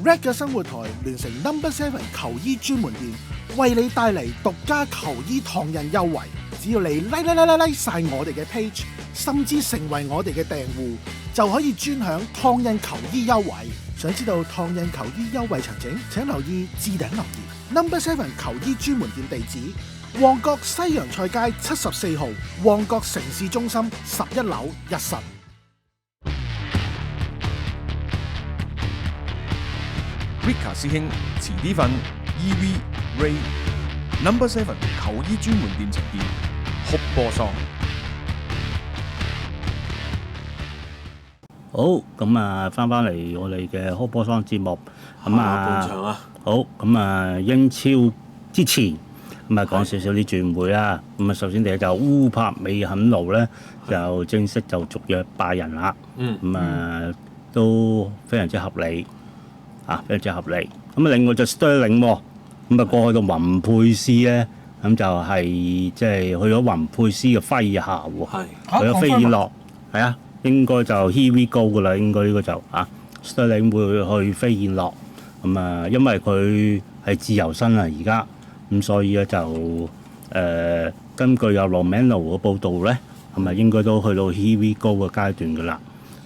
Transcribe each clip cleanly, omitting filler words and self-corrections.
Red 嘅生活台聯成 No.7 球衣專門店，為你帶嚟獨家球衣燙印優惠。只要你 like 晒我哋嘅 page， 甚至成為我哋嘅訂戶，就可以專享燙印球衣優惠。想知道燙印球衣優惠詳情，請留意置頂留言。No.7 球衣專門店地址：旺角西洋菜街74號，旺角城市中心11樓1室。Rika 師兄，遲啲瞓 EV Ray No.7 球衣專門店呈現哭波桑。好，咁啊，翻嚟我哋嘅哭波桑節目，咁啊，好，咁啊，英超之前咁啊，講少少啲轉會啦。咁啊，首先第一就烏柏美肯奴咧，就正式就續約拜仁啦。咁啊，都非常之合理。非常之合理。咁啊，另外就 Sterling 喎，咁啊過去到雲佩斯咧，咁就係即係去咗雲佩斯嘅麾下喎，去咗飛燕諾，係啊，應該就 Here we go 噶啦，應該呢個就Sterling 會去飛燕諾，咁啊，因為佢係自由身啊而家，咁所以咧就根據有 Romano 嘅報導咧，咁啊應該都去到 Here we go 嘅階段噶啦，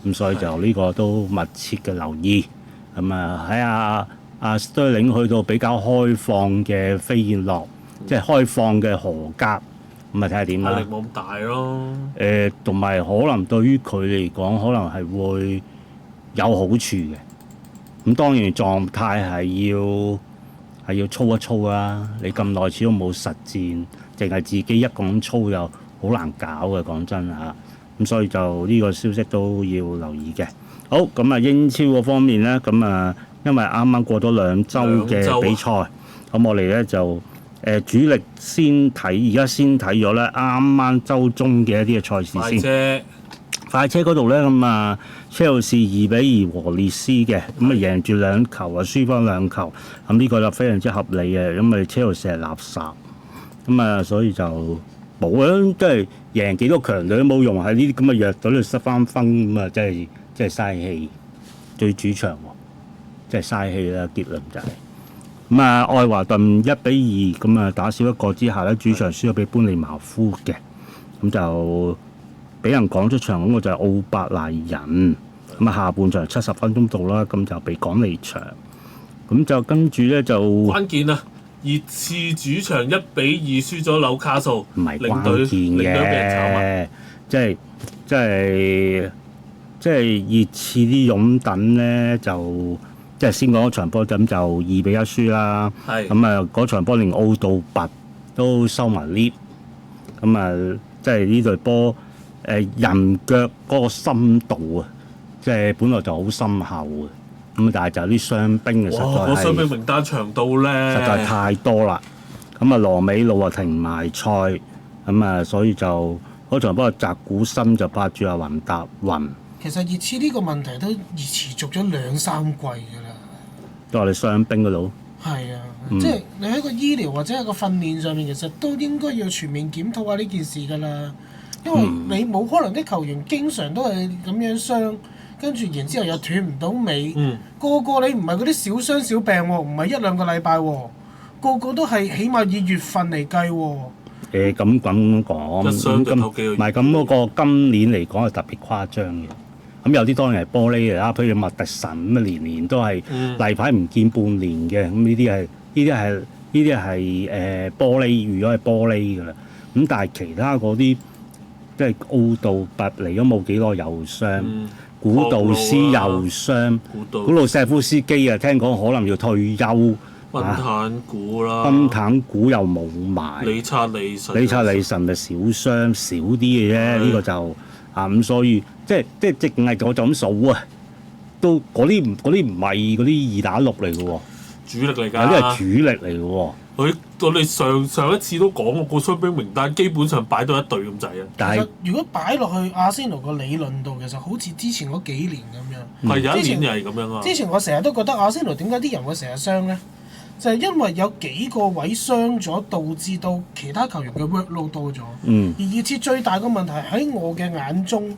咁所以就呢個都密切嘅留意。咁啊喺阿 Sterling 去到比較開放嘅飛燕諾，即係開放嘅荷甲，咁啊睇下點啦。壓力冇咁大咯。同埋可能對於佢嚟講，可能係會有好處嘅。咁當然狀態係要操一操啦。你咁耐始終冇實戰，淨係自己一個人操又好難搞嘅。講真嚇，咁所以就呢個消息都要留意嘅。好，咁啊英超嗰方面咧，咁啊因為啱啱過咗2週嘅比賽，咁我哋咧就主力先睇，而家先睇咗咧啱啱週中嘅一啲嘅賽事先。快車嗰度咧，咁啊車路士2-2和列斯嘅，咁啊贏住2球啊，輸翻2球，咁呢個就非常之合理嘅，因為車路士係垃圾，咁啊所以就冇啊，即係贏幾多強隊都冇用，喺呢啲咁嘅弱隊度失翻分咁啊，即係嘥氣，對主場喎，即係嘥氣啦！結論就係咁啊，愛華頓1-2咁啊打少一個之下咧，主場輸咗俾般尼茅夫嘅，咁就俾人趕出場嗰個就係奧伯賴人，咁啊下半場70分鐘到啦，咁就被趕離場，咁就跟住咧就關鍵啊！熱刺主場1-2輸咗紐卡素，唔係關鍵嘅，即係熱刺啲擁躉咧，就即係先講嗰場波咁就2-1輸啦。咁啊嗰場波連奧杜拔都收埋 lift， 咁啊即係呢隊波人腳嗰個深度啊，即係本來就好深厚嘅，咁但係就啲傷兵嘅實在係，傷兵名單長到咧，實在太多啦。咁啊羅美路啊停埋賽，咁啊所以就嗰場波澤古森就拍住阿雲達雲。其實熱刺呢個問題都持續咗2-3季㗎啦。都話你傷兵嗰度。係啊，即係你喺個醫療或者喺個訓練上面，其實都應該要全面檢討下呢件事㗎啦。因為你冇可能啲球員經常都係咁樣傷，跟住然之後又斷唔到尾。個個你唔係嗰啲小傷小病喎，唔係1-2個禮拜喎，個個都係起碼以月份嚟計喎。咁講，唔係咁嗰個今年嚟講係特別誇張嘅。咁有啲當然係玻璃嚟啦，譬如麥迪臣咁啊，年年都係例牌唔見半年嘅，咁呢啲係玻璃，如果係玻璃㗎啦。咁但係其他嗰啲即係奧杜拔嚟咗冇幾耐又傷，古道斯又傷，古路石夫斯基啊，聽講可能要退休。賓坦古啦，賓坦古又冇埋，理察利臣咪少傷少啲嘅啫，呢個就咁所以即係淨係我就咁數啊，都嗰啲唔係嗰啲2打6嚟嘅喎，主力嚟㗎，有啲係主力嚟嘅喎。我哋上一次都講過個傷兵名單，基本上擺到一隊咁滯啊。但係如果擺落去阿仙奴個理論度，其實好似之前嗰幾年咁樣。係有一年又係咁樣啊。之前我成日都覺得阿仙奴點解啲人會成日傷咧？就係因為有幾個位傷咗，導致到其他球員嘅 workload 多咗。而熱刺最大個問題喺我嘅眼中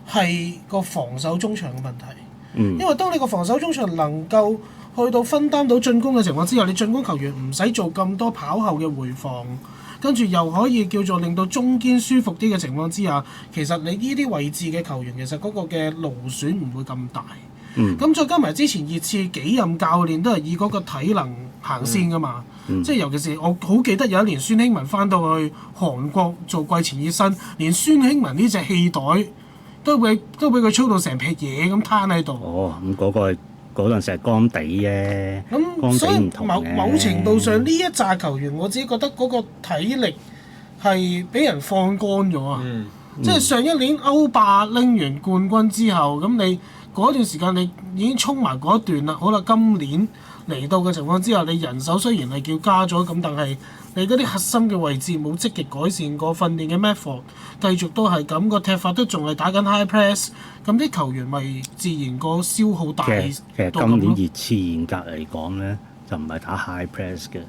係個防守中場嘅問題。因為當你個防守中場能夠去到分擔到進攻嘅情況之下，你進攻球員唔使做咁多跑後嘅回防，跟住又可以叫做令到中堅舒服啲嘅情況之下，其實你呢啲位置嘅球員其實嗰個嘅勞損唔會咁大。咁再加埋之前熱刺幾任教練都係以嗰個體能行先噶嘛，即係尤其是我好記得有一年孫興文翻到去韓國做季前熱身，連孫興文呢隻氣袋都俾佢操到成劈嘢咁攤喺度。哦，咁嗰陣時係乾地啫，咁所以乾地唔同嘅某程度上呢一紮球員，我自己覺得嗰個體力係俾人放乾咗啊！即係上一年歐霸拎完冠軍之後，咁你嗰段時間你已經衝埋嗰一段啦。好啦，今年嚟到嘅情況之下，你人手雖然係叫加咗，咁但係你嗰啲核心嘅位置冇積極改善過，訓練嘅 method 繼續都係咁，個踢法都仲係打緊 high press，咁啲球員咪自然個消耗大。其實今年熱刺嚴格嚟講咧，就唔係打 high press 嘅。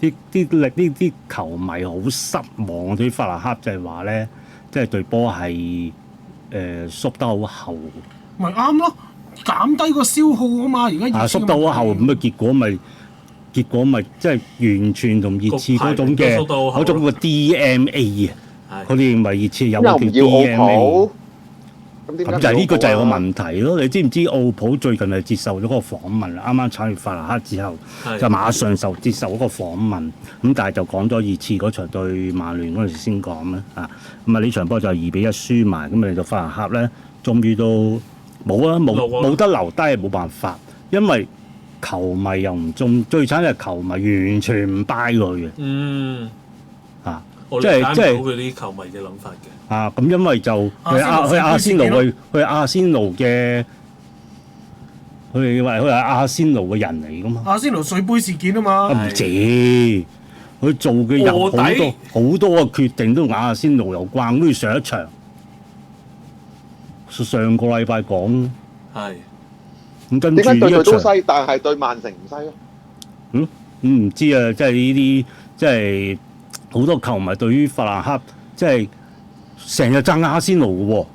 啲球迷好失望，對法蘭克就係話咧，即係隊波係縮得好後。咪啱咯，減低個消耗啊嘛！而家縮得好後咁嘅結果咪即係完全同熱刺嗰種嘅 DMA 啊！佢哋認為熱刺有個叫 DMA， 咁就係呢個就係個問題咯。你知唔知奧普最近係接受咗嗰個訪問？啱啱炒完法蘭克之後，就馬上接受嗰個訪問。咁但係就講咗熱刺嗰場對曼聯嗰陣時先講啦。咁啊呢場波就係2-1輸埋，咁嚟到法蘭克咧，終於都冇得留低，冇辦法，因為球迷又唔中，最慘係球迷完全唔 buy 佢嘅。我理解唔到佢啲球迷嘅諗法嘅。咁因為就去阿仙奴去阿仙奴嘅，佢哋話佢係阿仙奴嘅人嚟噶嘛。阿仙奴水杯事件啊嘛。唔止，佢做嘅有好多嘅決定都同阿仙奴有關，好似上一場。上個禮拜講，咁跟住點解對佢都西，但係對曼城唔西咧？唔知啊，即係呢啲，即係好多球迷對於法蘭克，即係成日爭阿仙奴嘅喎。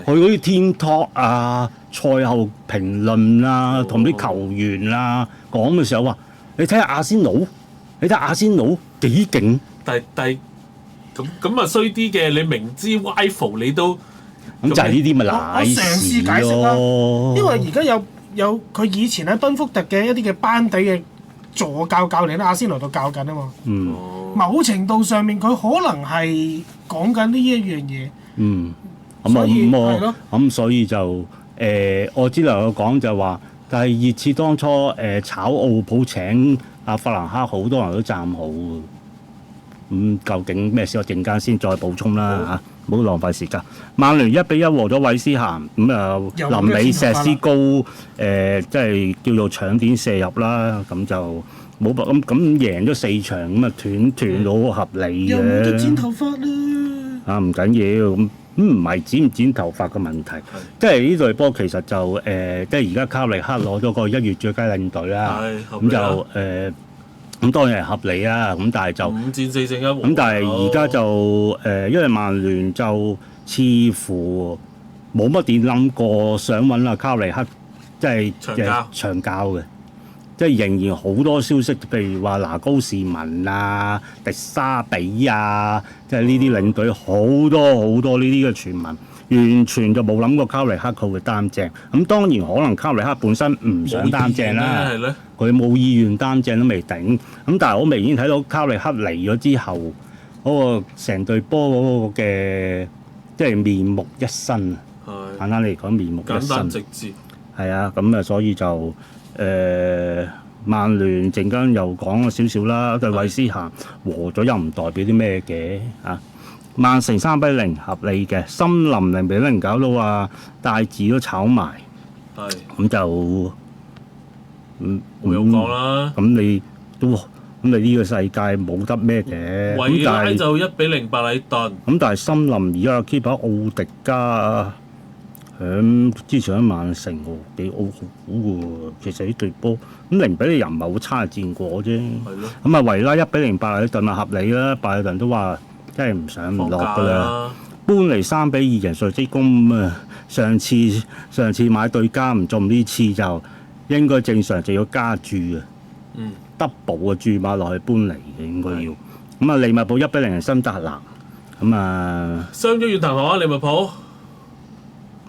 佢嗰啲天 talk 啊、賽後評論啊、同啲球員啊講嘅時候話：你睇下阿仙奴，你睇阿仙奴幾勁。但咁啊衰啲嘅，你明知歪符你都咁就係呢啲咪我嘗試解釋啦，因為而家有佢以前喺賓福特嘅一啲嘅班底嘅助教練喺阿仙奴度教緊啊嘛。某程度上面佢可能係講緊呢一樣嘢。所以就我只能夠講就話，但係熱刺當初炒奧普請阿法蘭克，好多人都讚好。究竟咩事？我陣間先再補充啦嚇，唔好浪費時間。曼聯1-1和咗韋斯咸，臨尾石斯高即係叫做搶點射入啦，咁就冇咁贏咗4場，咁啊斷到好合理嘅。又冇得剪頭髮啦。唔緊要，咁唔係剪唔剪頭髮嘅問題，即係呢隊波其實就即係而家卡利克攞咗個1月最佳領隊啦，咁就咁當然係合理啦，咁但係就5戰4勝1和。咁但係而家就因為曼聯就似乎冇乜點諗過想揾阿卡利克，即係長教嘅，即係仍然好多消息，譬如話拿高士文啊、迪沙比啊，即係呢啲領隊好多呢啲嘅傳聞。完全就冇諗過卡利克佢會擔正，咁當然可能卡利克本身唔想擔正啦，佢冇意願擔正都未定。咁但係我明顯睇到卡利克嚟咗之後，嗰個成隊波嗰個嘅即係面目一新啊！簡單嚟講，面目一新。簡單直接。係啊，咁所以就曼聯陣間又講咗少少啦，對韋斯咸和咗又唔代表啲咩嘅啊。曼城3-0合理嘅，森林0-0搞到話大字都炒埋，咁就冇用講啦。咁你呢個世界冇得咩嘅？維拉就1-0白禮頓。咁但係森林而家 keeper 奧迪加響之前喺曼城喎，幾好喎。其實呢隊波咁0-0又唔係好差嘅戰果啫。咁啊維拉1-0白禮頓啊合理啦，白禮頓都話。真係唔上唔落㗎啦！搬嚟3-2人瑞積公啊！上次買對家唔中，呢次就應該正常就要加注啊嗯， ，double 嘅注碼落去搬嚟嘅應該要。咁啊，利物浦1-0新特蘭，咁啊傷咗遠藤航啊，利物浦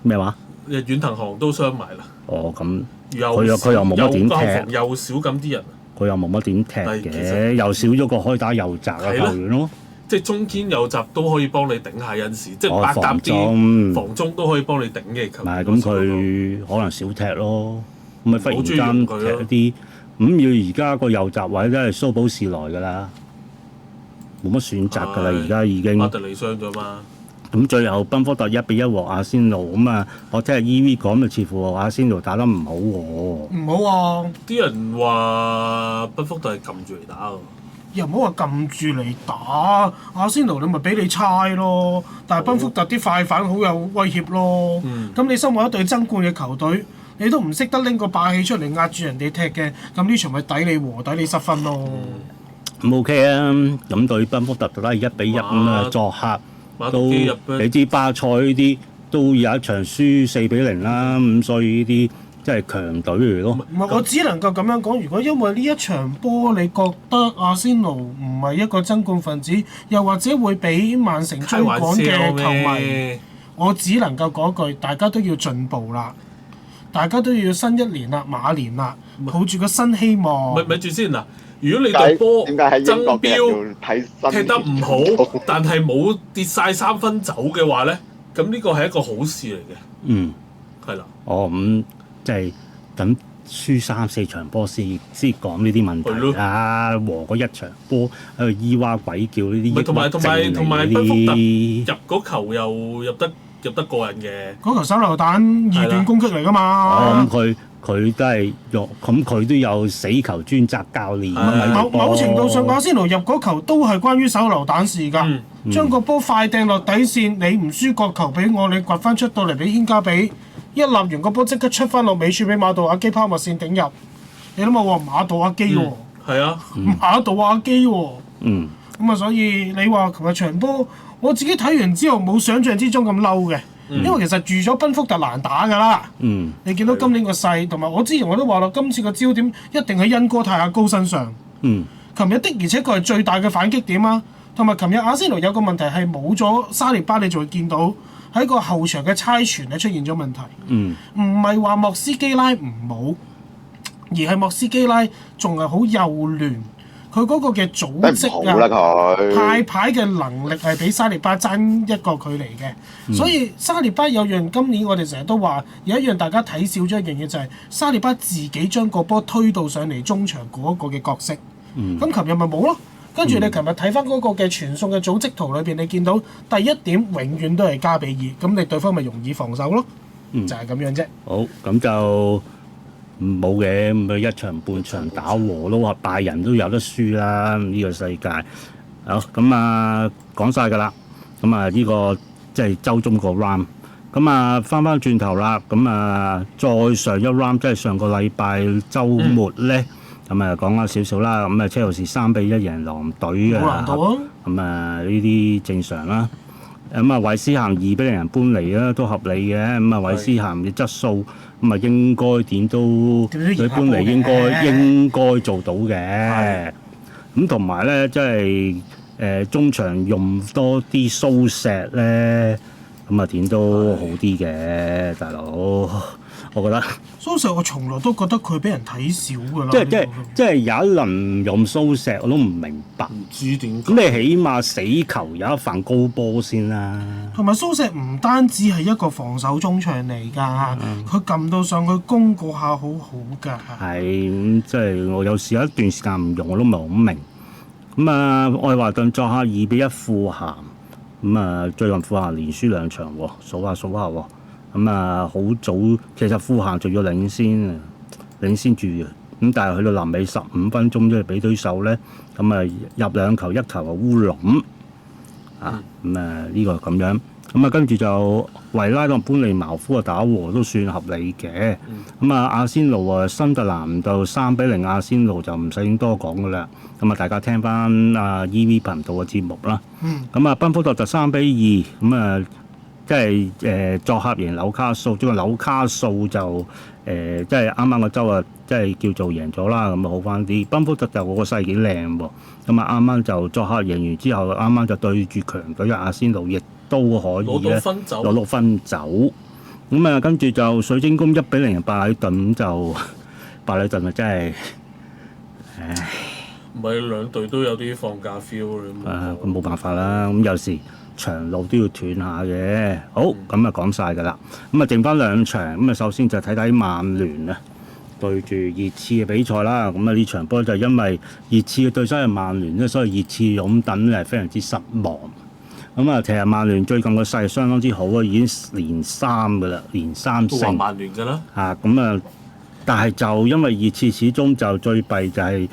咩話？遠藤航都傷埋啦。哦，咁又佢又冇乜點踢，又少咁啲人，佢又冇乜點踢係其嘅，實又少咗個開打右閘嘅球員咯。即係中堅右閘都可以幫你頂下有陣時，即係哦百搭啲防防中都可以幫你頂嘅球員。唔係咁佢可能少踢咯，咁咪忽然間好鍾意用佢踢一啲，咁要而家個右閘位都係蘇保士來㗎啦，冇乜選擇㗎啦，而家已經。馬特尼傷咗嘛？咁最後賓福特1-1和阿仙奴，咁啊，我聽日 EV 講就似乎阿仙奴打得唔好喎。唔好喎，啲人話賓福特係撳住嚟打喎。又唔好話撳住嚟打，阿仙奴你咪俾你猜咯。但係賓福特啲快反好有威脅咯。咁、你身為一隊爭冠嘅球隊，你都唔識得拎個霸氣出嚟壓住人哋踢嘅，咁呢場咪抵你和，抵你失分咯。咁 OK 啊，咁對賓福特就得1-1咁啊，作客都馬杜基入咧你知巴塞呢啲都有一場輸4-0啦，咁所以呢啲真係強隊嚟咯。唔係，我只能夠咁樣講。如果因為呢一場波，你覺得阿仙奴唔係一個爭冠分子，又或者會俾曼城追趕嘅球迷，我只能夠講句，大家都要進步啦，大家都要新一年啦，馬年啦，抱住個新希望。咪住先嗱，如果你隊波點解喺英爭國嘅人標要睇新踢得唔好，但係冇跌晒3分走嘅話咧，咁呢個係一個好事嚟嘅。嗯，係啦，哦咁即係等輸3-4場波先講呢啲問題啦，和嗰一場波喺度咿哇鬼叫呢啲，同埋賓福特入嗰球又入得過癮嘅。嗰球手榴彈二段攻擊嚟㗎嘛。咁佢都係用，咁佢都有死球專責教練。某程度上，阿仙奴入嗰球都係關於手榴彈事㗎。將個波快掟落底線，你唔輸角球俾我，你掘翻出到嚟俾軒加比，一立完個波即刻出翻落尾處俾馬杜亞基拋物線頂入。你諗下喎，馬杜亞基喎，係啊，馬杜亞基喎。嗯。咁啊，所以你話琴日場波，我自己睇完之後冇想象之中咁嬲嘅。因為其實預咗賓福特難打㗎啦，你見到今年個勢，同埋我之前我都話啦，今次個焦點一定喺恩哥泰亞高身上。琴日的而且確係最大嘅反擊點啊，同埋琴日阿仙奴有個問題係冇咗沙列巴，你就會見到喺個後場嘅猜傳係出現咗問題。唔係話莫斯基拉唔好，而係莫斯基拉仲係好幼嫩。佢嗰個嘅組織啊，派牌嘅能力係比沙列巴爭一個距離嘅，所以沙列巴有樣今年我哋成日都話有一樣大家睇少咗一樣嘢就係沙列巴自己將個波推到上嚟中場嗰個嘅角色。咁琴日咪冇咯，跟住你琴日睇翻嗰個嘅傳送嘅組織圖裏邊，你見到第一點永遠都係加比爾，咁你對方咪容易防守咯，就係咁樣啫。好，咁就。冇嘅，咁一場半場打和都話拜仁都有得輸啦，呢個世界。好，咁啊講晒㗎啦，咁啊呢個即係週中個 round。咁啊翻轉頭啦，咁啊再上一 round 即係上個禮拜週末咧，咁啊講下少少啦。咁啊車路士3-1贏狼隊啊，冇難度啊。咁啊呢啲正常啦。咁啊，韋斯咸2-0人搬嚟啦，都合理嘅。咁啊，韋斯咸嘅質素，咁啊應該點都佢搬嚟應該做到嘅。咁同埋咧，即係中場用多啲蘇石咧，咁啊點都好啲嘅，大佬。我覺得蘇石我從來都覺得佢俾人睇少㗎啦。即係有一輪用蘇石我都唔明白。唔知點解。咁你起碼死球有一份高波先啦。同埋蘇石唔單止係一個防守中場嚟㗎，佢撳到上去攻嗰下好好㗎。係咁，即係我有時有一段時間唔用我都唔係好明。咁啊，愛華頓作客2-1富咸。咁啊，最近富咸連輸2場喎，數下喎。咁啊，好早其實富咸仲要領先住嘅，咁但係去到臨尾15分鐘，即係俾對手咧，咁啊入2球，1球係烏龍啊，咁啊呢個咁樣，咁啊跟住就維拉同般尼茅夫啊打和都算合理嘅，咁啊阿仙奴啊新特蘭就3-0阿仙奴就唔使多講噶啦，咁啊大家聽翻EV 頻道嘅節目啦，咁啊賓福特就3-2，咁啊。即係作客贏紐卡素，因為紐卡素就即係啱啱個週啊，即係叫做贏咗啦，咁啊好翻啲。賓福特就個勢幾靚喎，咁啊啱啱就作客贏完之後，啱啱就對住強隊嘅阿仙奴，亦都可以咧攞到分走。咁啊，跟住就水晶宮1-0白禮頓，就白禮頓啊真係，唉，唔係兩隊都有啲放假 feel 咁冇辦法啦。咁有時長路都要斷下嘅。好，咁啊講晒㗎啦。咁啊剩翻兩場，咁啊首先就睇睇曼聯啊對住熱刺嘅比賽啦。咁啊呢場波就因為熱刺嘅對手係曼聯咧，所以熱刺擁躉咧係非常之失望。咁啊，其實曼聯最近個勢相當之好啊，已經連3㗎啦，連3勝。都話曼聯㗎啦。咁啊，但係就因為熱刺始終就最弊就係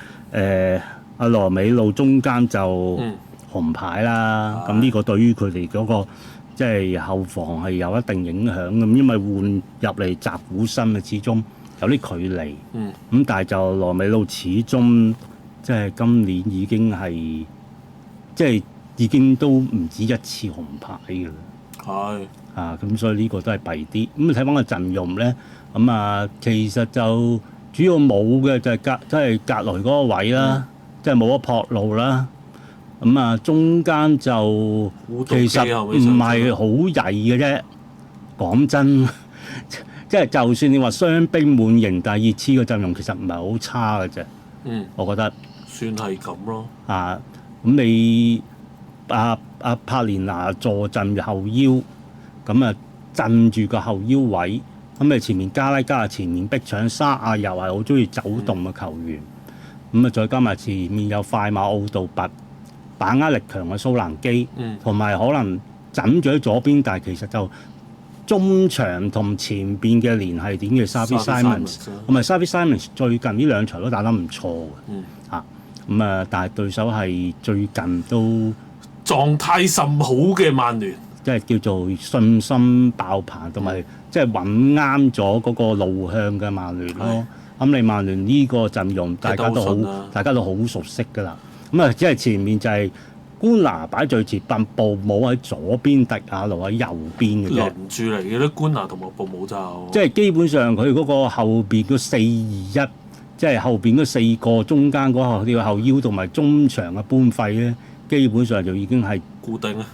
阿羅美路中間就紅牌啦。咁呢個對於佢哋嗰個即係後防係有一定影響咁，因為換入嚟澤古森啊，始終有啲距離。咁但係就羅美路始終即係今年已經係即係。已經都唔止一次紅牌㗎啦，係咁所以呢個都係弊啲。咁睇翻個陣容咧，咁啊其實就主要冇嘅就係格雷嗰個位啦，即係冇咗撲路啦。咁啊中間就其實唔係好曳嘅啫。講真，即係就算你話傷兵滿營，但係熱刺嘅陣容其實唔係好差嘅啫。我覺得算係咁咯。咁你？柏連拿坐鎮後腰，咁啊鎮住個後腰位，咁啊前面加拉加啊前面逼搶，沙亞又係好中意走動嘅球員，咁啊再加埋前面有快馬奧杜拔，把握力強嘅蘇蘭基，同埋可能枕住喺左邊，但係其實就中場同前邊嘅聯繫點嘅 Xavi Simons， 同埋 Xavi Simons 最近呢2場都打得唔錯嘅，咁啊但係對手係最近都狀態甚好嘅曼聯，即係叫做信心爆棚，同埋即係揾啱咗嗰個路向嘅曼聯咯。咁你曼聯呢個陣容大家都好熟悉㗎啦。咁啊，只係前面就係官拿擺最前，布姆喺左邊，迪亞路喺右邊嘅啫。輪住嚟嘅咧，官拿同埋布姆就即係基本上佢嗰個後邊嗰4-2-1，即係後邊嗰4個中間嗰條後腰同埋中場嘅搬廢咧。基本上就已經係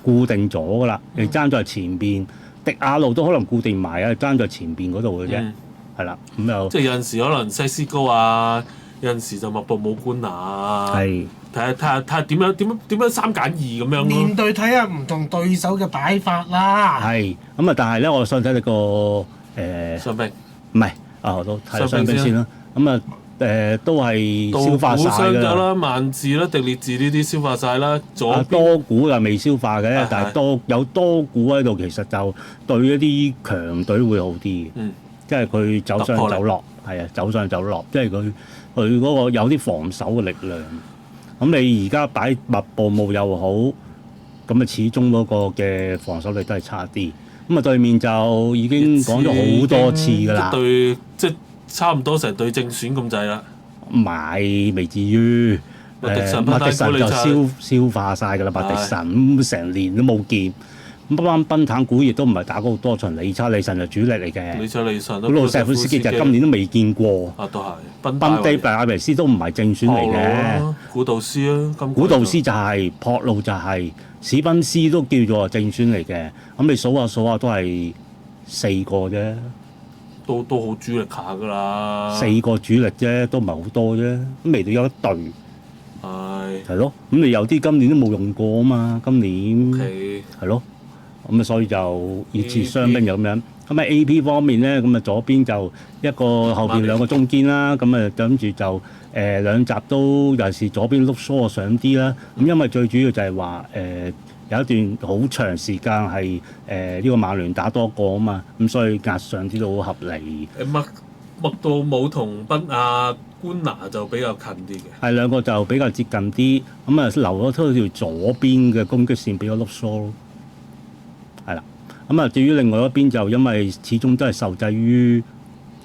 固定咗㗎啦，你爭在前邊，迪亞路都可能固定埋啊，爭在前邊嗰度嘅啫，係啦，咁又即係有陣時可能西斯高啊，有陣時就麥布姆官拿啊，睇下點樣3揀2咁樣咯。面對睇下唔同對手嘅擺法啦。係咁啊，但係咧，我想睇你個傷兵，唔係我都睇傷兵先啦。咁啊。都係消化晒㗎啦，萬字啦、迪列治呢啲消化晒啦，多股又未消化嘅，但係有多股喺度，其實就對一啲強隊會好啲嘅，即係佢走上走落，係啊，走上走落，即係佢嗰個有啲防守嘅力量。咁你而家擺麥布姆又好，咁啊始終嗰個嘅防守力都係差啲。咁啊對面就已經講咗好多次㗎啦，對即係。差唔多成隊正選咁滯啦，唔係未至於。麥迪臣就消化晒㗎啦，麥迪臣咁成年都冇見。咁班賓坦古亦都唔係打過好多場，理查利臣就主力嚟嘅。理查利臣嗰路石夫斯基就今年都未見過。都係。賓地拜亞維斯都唔係正選嚟嘅。古道斯啊，古道斯就係樸路就係史賓斯都叫做正選嚟嘅。咁你數下都係4個啫。都好主力下㗎啦，4個主力啫，都唔係好多啫，都未到有一隊。係咯，咁你有啲今年都冇用過啊嘛，今年係咯，咁啊所以就熱刺傷兵就咁樣。咁喺 A.P. 方面咧，咁啊左邊就一個後邊2個中堅啦，咁啊跟住就兩集都尤其是左邊碌疏上啲啦。咁因為最主要就係話有一段好長時間係呢個曼聯打多個啊嘛，咁所以壓上啲都好合理。麥杜姆同賓亞官拿就比較近啲嘅，係2個就比較接近啲，咁啊留咗條左邊嘅攻擊線俾咗碌疏咯，係啦。咁啊至於另外一邊就因為始終都係受制於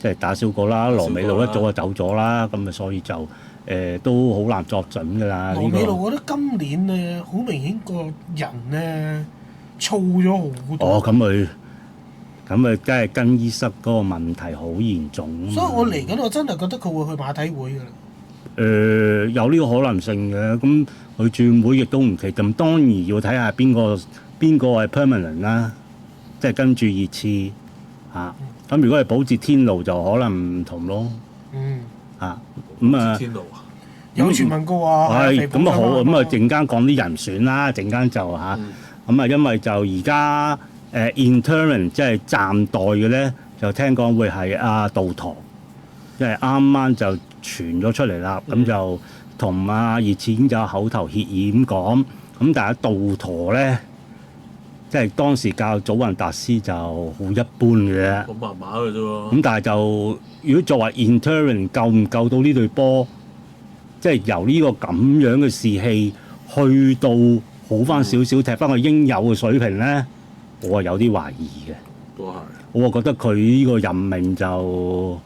即係打少個啦，羅美路一早就走咗啦，咁啊所以就。都好難作準㗎啦。羅美路，我覺得今年咧好明顯個人咧燥咗好多。哦，咁佢梗係更衣室嗰個問題好嚴重。所以我嚟緊，我真係覺得佢會去馬體會㗎啦。有呢個可能性嘅，咁佢轉會亦都唔奇，咁當然要睇下邊個係 permanent 啦，即係跟住熱刺嚇。咁如果係保捷天奴就可能唔同咯。咁啊。天奴啊！有傳聞過話係咁啊好，咁啊陣間講啲人選啦，陣間就嚇。咁啊，因為就而家interim 即係暫代嘅咧，就聽講會係阿杜陀，因為啱啱就傳咗出嚟啦，咁就同阿熱刺已經有口頭協議咁講，咁但係杜陀咧，即係當時教祖雲達斯就好一般嘅，咁麻麻嘅啫喎。咁但係就如果作為 interim 夠唔夠到呢隊波，即係由呢個咁樣嘅士氣去到好翻少少，踢翻個應有嘅水平咧，我係有啲懷疑嘅。都係。我覺得佢呢個任命就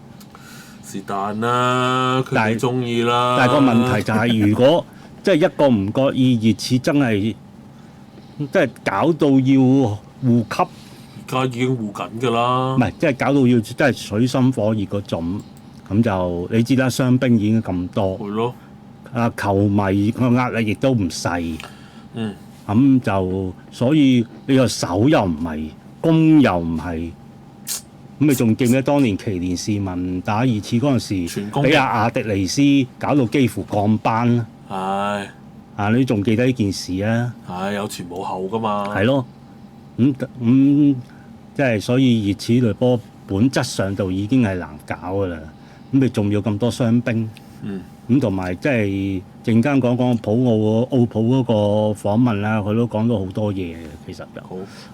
是但啦，佢哋中意啦。但係個問題就係，如果即係一個唔覺意熱刺真係即係搞到要護級，而家已經護緊㗎啦。唔係即係搞到要真係水深火熱嗰種，咁就你知啦，傷兵已經咁多。係咯。球迷個壓力亦都唔細。嗯。咁就所以你個守又唔係，攻又唔係。咁你仲記唔記得當年奇連士文打熱刺嗰陣時，俾阿迪尼斯搞到幾乎降班？係。你仲記得呢件事啊？係有前冇後㗎嘛。係咯。即係所以熱刺隊波本質上就已經係難搞㗎啦。咁你仲要咁多傷兵？咁同埋即係陣間講奧普嗰個訪問啦，佢都講咗好多嘢嘅，其實就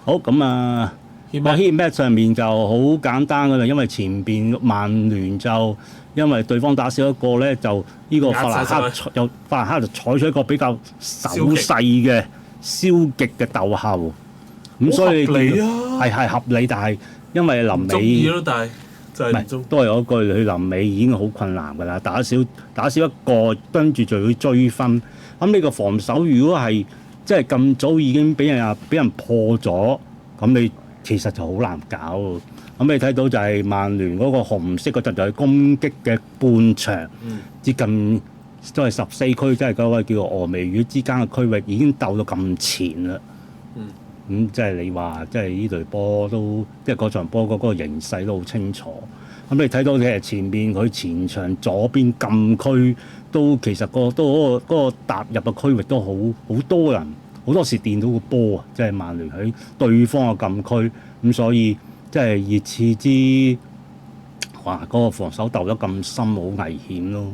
好咁啊。heat-map 上面就好簡單㗎啦，因為前邊曼聯就因為對方打少一個咧，就呢個法蘭克就採取一個比較守勢嘅消極嘅鬥後，咁所以係合理，但係因為臨尾都係嗰句，佢臨尾已經好困難㗎啦，打少一個，跟住就要追分。咁呢個防守如果係即係咁早已經俾人破咗，咁你其實就好難搞。咁你睇到就係曼聯嗰個紅色嗰陣就係攻擊嘅半場，接近都係14區，即係嗰個叫做峨眉魚之間嘅區域已經鬥到咁前啦。咁即係你話，即係呢隊波都即係嗰場波嗰個形勢都好清楚。咁你睇到其實前面佢前場左邊禁區都其實嗰個踏入嘅區域都好多人，好多時掂到個波啊！即係曼聯喺對方嘅禁區，咁所以即係熱刺之嗰個防守鬥得咁深，好危險咯。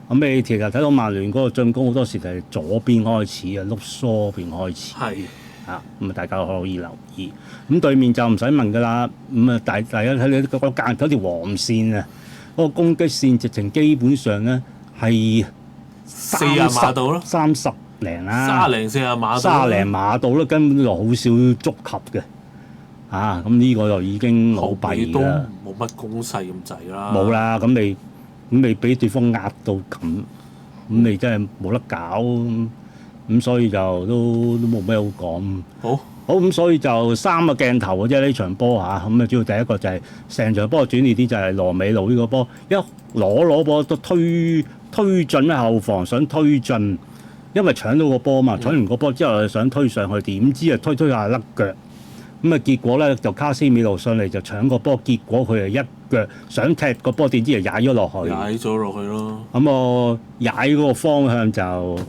咁你其實睇到曼聯嗰個進攻好多時就係左邊開始啊，碌疏邊開始。咁大家可以留意。咁對面就唔使問㗎啦。咁大家睇你個間嗰條黃線啊，嗰個攻擊線直情基本上咧係40碼度咯，30零啦，30-40碼度，30零碼度咯，根本就好少觸及嘅。咁呢個就已經好弊啦。都冇乜攻勢咁滯啦。冇啦，咁你俾對方壓到咁你真係冇得搞。咁所以就都冇咩好講。好咁，所以就3個鏡頭嘅啫呢場波嚇。咁啊，主要第一個就係成場波轉移啲就係羅美路呢個波，一攞波都推進喺後防，想推進，因為搶到個波嘛，搶完個波之後想推上去，點知啊推下甩腳。咁啊結果咧就卡斯米路上嚟就搶個波，結果佢係一腳想踢個波，點知就踩咗落去。踩咗落去咯。咁我踩嗰個方向就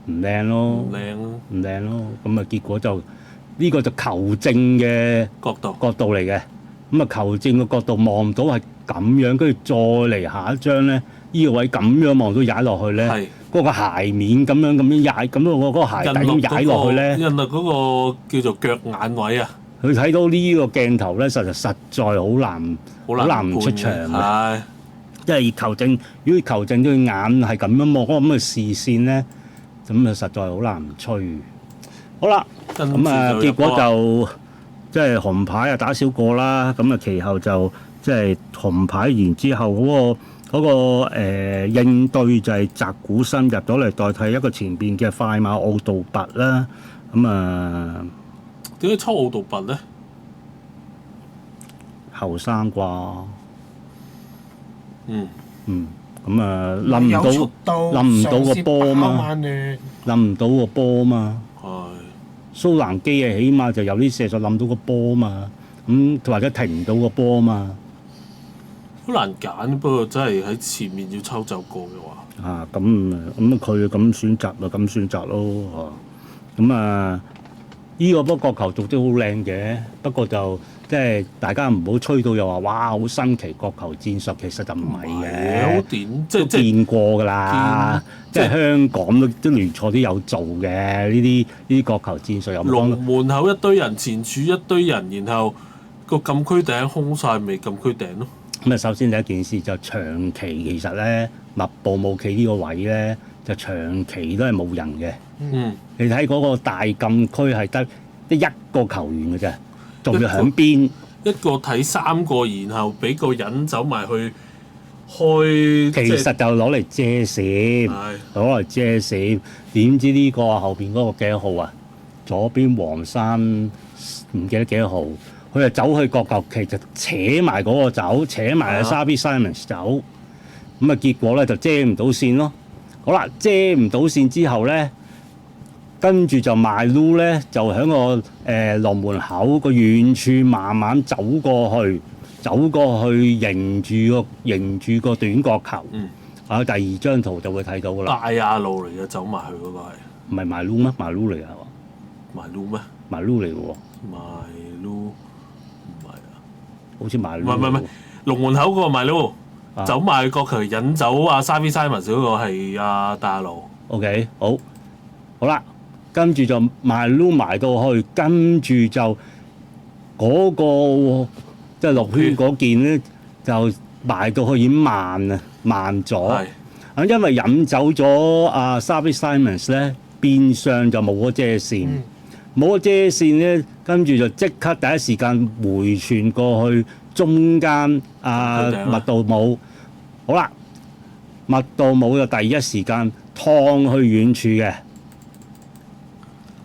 唔靚咯，唔靚咯，咁啊結果就呢個就球證嘅角度嚟嘅，咁啊球證嘅角度望到係咁樣，跟住再嚟下一張咧，呢個位咁樣望到踩落去咧，嗰個鞋面咁樣踩，咁嗰個鞋底咁踩落去咧，印落嗰個叫做腳眼位啊，佢睇到呢個鏡頭咧，實在好難唔出場嘅，因為球證如果球證對眼係咁樣望嗰個咁嘅視線咧。咁啊，實在好難唔吹。好啦，咁啊，結果就即係紅牌啊，打少個啦。咁啊，其後就即係紅牌完之後嗰個應對就係澤古森入咗嚟代替一個前邊嘅快馬奧杜拔啦。咁啊，點解抽奧杜拔咧？後生啩？嗯，咁啊，冧唔到個波嘛，冧唔到個波嘛。係。蘇蘭基啊，起碼就有啲射術冧到個波嘛，或者停唔到個波嘛。好難揀，不過真係喺前面要抽走過嘅話。咁佢咁選擇咪咁選擇咯。咁啊，依個波角球做得好靚嘅，不過就即係大家唔好吹到又話哇好新奇角球戰術，其實就唔係嘅，好典即係見過㗎啦。即係香港都聯賽都有做嘅呢啲角球戰術有。龍門口一堆人，前柱一堆人，然後個禁區頂空晒，咪禁區頂咯。咁啊，首先第一件事就長期其實咧，密布冇企呢個位咧，就長期都係冇人嘅。你睇嗰個大禁區係得一個球員嘅啫，仲要響邊。一個睇3個，然後俾個人走埋去開。其實就攞嚟遮線，攞嚟遮線。點知呢個後邊嗰個幾多號啊？左邊黃衫唔記得幾多號。佢就走去角球旗就扯埋嗰個走，扯埋阿沙比 Simons 走，咁啊結果咧就遮唔到線咯。好啦，遮唔到線之後咧，跟住就賣擼咧，就喺個龍門口個遠處慢慢走過去迎住個短角球。第二張圖就會睇到噶啦。大亞路嚟嘅，走埋去嗰個係。唔係賣擼咩？賣擼嚟㗎。賣擼咩？賣擼嚟嘅喎。賣擼。好似賣唔係，龍門口嗰個賣擼，走埋角球引走阿沙比西文嗰個係阿大路。OK， 好啦，跟住就賣擼埋到去，跟住就嗰個即係六圈嗰件咧，就埋到去已經慢咗。因為引走咗阿沙比西文咧，變相就冇咗遮線。冇咗遮線咧，跟住就即刻第一時間回傳過去中間麥道姆。好啦，麥道姆就第一時間趟去遠處嘅。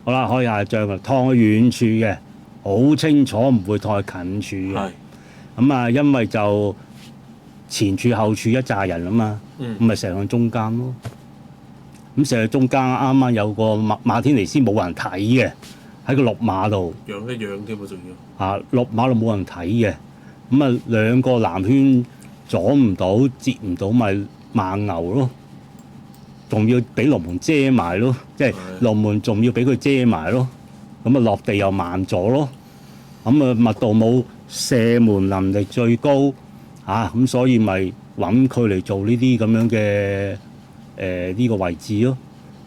好啦，開下張啦，趟去遠處嘅，好清楚唔會太近處嘅。因為就前處後處一紮人啊嘛，咁咪射向中間咯。咁射向中間啱啱有個馬天尼斯冇人睇嘅。喺個綠馬度，養一養添啊，仲要綠馬度冇人睇嘅，咁啊兩個藍圈阻唔到、截唔到，咪慢牛咯，仲要俾龍門遮埋咯，即係龍門仲要俾佢遮埋咯，咁啊落地又慢咗咯，咁啊麥道姆射門能力最高咁所以咪揾佢嚟做呢啲咁樣嘅呢個位置咯。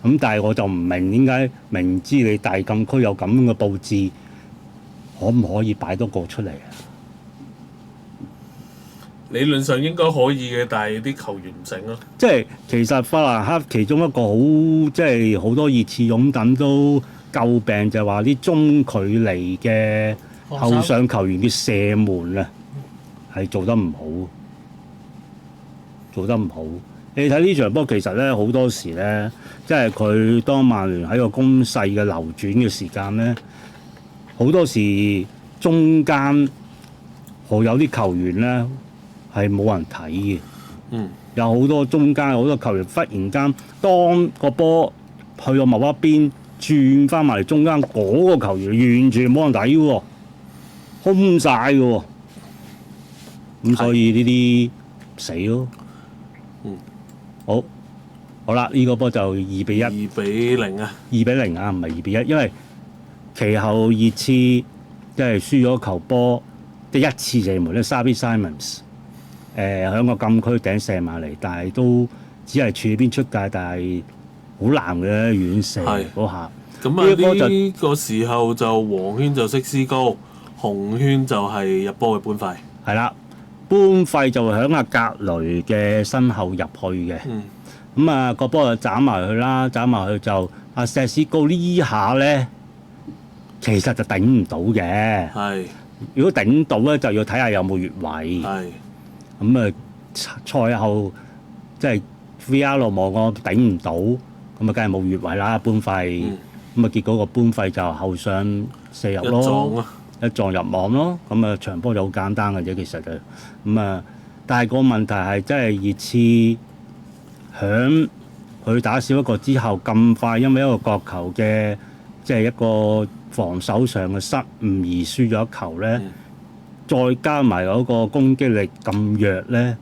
咁但係我就唔明點解明知你大禁區有咁樣嘅佈置，可唔可以擺多個出嚟啊？理論上應該可以嘅，但係啲球員唔醒咯。即係其實法蘭克其中一個即係好多熱刺擁躉都詬病，就係話啲中距離嘅後上球員嘅射門啊，係做得唔好。你睇呢場波，其實咧好多時咧，即係佢當曼聯喺個攻勢嘅流轉嘅時間咧，好多時中間有啲球員咧係冇人睇嘅。有好多中間好多球員忽然間當個波去到某一邊轉翻埋嚟中間，嗰個球員完全冇人睇喎，空晒嘅喎。咁所以呢啲死咯。好啦，呢個波就2-1。2-0啊！2-0啊，唔係2-1，因為其後熱刺即係輸咗球波，即係一次射門咧，沙比 Simons 喺個禁區頂射埋嚟，但係都只係處邊出界，但係好難嘅遠射嗰下。咁呢個時候就黃圈就識施高，紅圈就係入波嘅搬費。係啦，搬費就喺阿格雷嘅身後入去嘅。個波就斬埋去啦，斬埋去就阿石斯高呢下咧，其實就頂唔到嘅。如果頂到咧，就要睇下有冇越位。賽後即係 VR 望我頂唔到，咁啊梗係冇越位啦，搬費。咁啊結果個搬費就後上射入咯，一撞入網咯。咁啊場波就好簡單嘅啫，其實就咁啊。但係個問題係真係熱刺響佢打少一個之後咁快，因為一個角球嘅即係一個防守上嘅失誤而輸咗一球咧，再加埋嗰個攻擊力咁弱咧，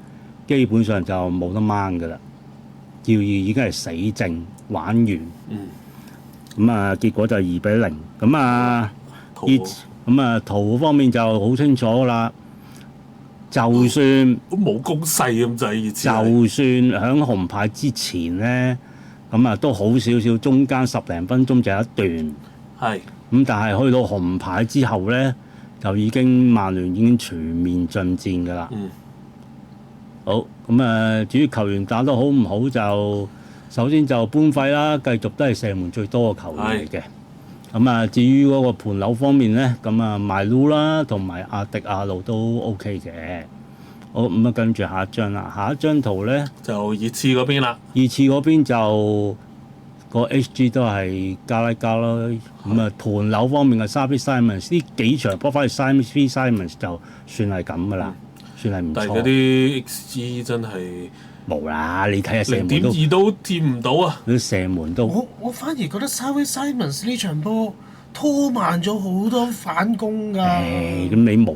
基本上就冇得掹㗎啦。要已經係死症玩完。咁啊結果就2比0。咁啊圖方面就好清楚啦。就算都冇攻勢咁滯，熱刺就算響紅牌之前咧，咁啊都好少少，中間10零分鐘就一段。係。咁但係去到紅牌之後咧，就已經曼聯已經全面進戰㗎啦。好，咁啊，至於球員打得好唔好就首先就搬費啦，繼續都係射門最多嘅球員嚟嘅。咁啊，至於嗰個盤樓方面咧，咁啊麥魯啦同埋阿迪亞路都 OK 嘅。好，咁啊跟住下一張啦，下一張圖咧就熱刺嗰邊啦。熱刺嗰邊就個 HG 都係加拉加啦。咁啊盤樓方面嘅Xavi Simons呢幾場波翻去Xavi Simons就算係咁噶啦，算係唔錯。但係嗰啲 XG 真係冇啦，你睇下射門都0.2都貼唔到啊！啲射門都我反而覺得Xavi Simons呢場波拖慢咗好多反攻㗎。咁你冇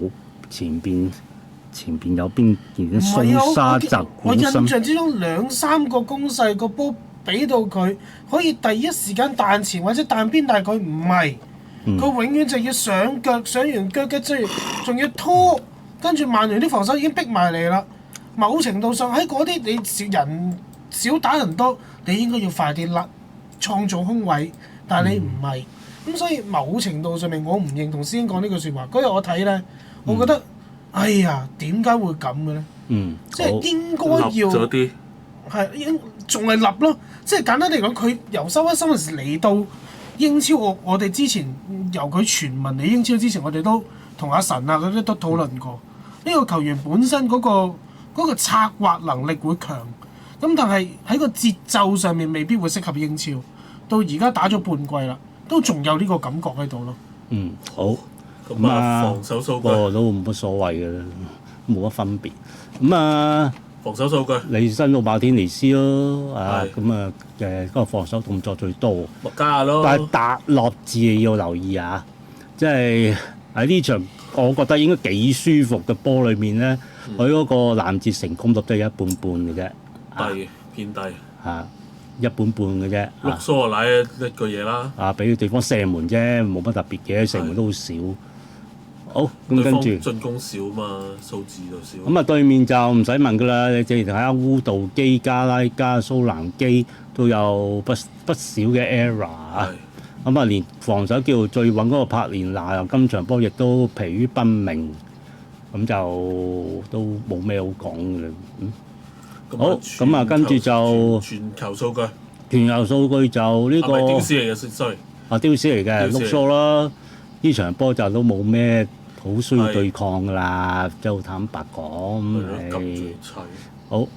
前邊有邊件鬆沙集我印象之中2-3個攻勢個波俾到佢，可以第一時間彈前或者彈邊，但係佢唔係，佢永遠就要上腳，上完腳嘅之後仲要拖，跟住曼聯啲防守已經逼埋嚟啦。某程度上喺嗰啲你人少打人多，你應該要快啲甩，創造空位，但係你唔係，咁所以某程度上面我唔認同師兄講呢句説話。嗰日我睇咧，我覺得，哎呀，點解會咁嘅咧？即係應該要係應仲係立咯。即係簡單嚟講，佢由Xavi Simons嚟到英超，我哋之前由佢傳聞嚟英超之前，我哋都同阿神啊嗰啲都討論過。呢個球員本身嗰個策劃能力會強，咁但係喺個節奏上面未必會適合英超。到而家打咗半季啦，都仲有呢個感覺喺度咯。好。咁防守數據都冇乜所謂嘅啦，冇乜分別。咁啊，防守數據你新到馬天尼斯咯，咁啊嗰個防守動作最多。莫加亞咯。但係達洛治你要留意啊，即係喺呢場我覺得應該幾舒服嘅波裏面咧，佢嗰個攔截成功率都係一半半嘅啫。低偏低。一半半嘅啫。碌蘇啊，賴一句嘢啦。俾對方射門啫，冇乜特別嘅，射門都好少。好，咁跟住進攻少嘛，數字就少。咁啊，對面就唔使問噶啦，你正如睇下烏道基、加拉加、蘇蘭基都有不少嘅 error 啊。咁啊，連防守叫最穩嗰個柏連拿，今場波亦都疲於奔命，咁就都冇咩好講嘅啦。好，咁啊，跟住就全球數據。全球數據就呢個丟斯嚟嘅，sorry。丟斯嚟嘅，碌蘇啦。呢場波就都冇咩好需要對抗㗎啦，即係好坦白講。好，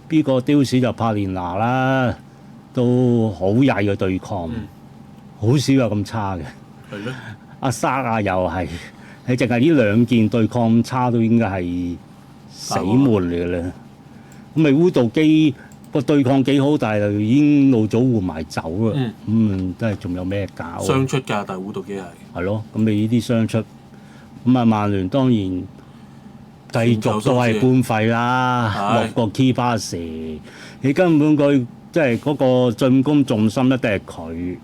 呢個丟斯就柏連拿啦，都好曳嘅對抗，好少有咁差嘅。係咩？阿沙亞又係，你淨係呢兩件對抗差都應該係死門嚟㗎啦。咁咪烏道基個對抗幾好，但係就已經老早換埋走啦。真係仲有咩搞？雙出㗎，但係烏道基係。係咯，咁你呢啲雙出，咁啊曼聯當然繼續都係搬費啦，落個 key pass，你根本佢即係嗰個進攻重心一定係佢。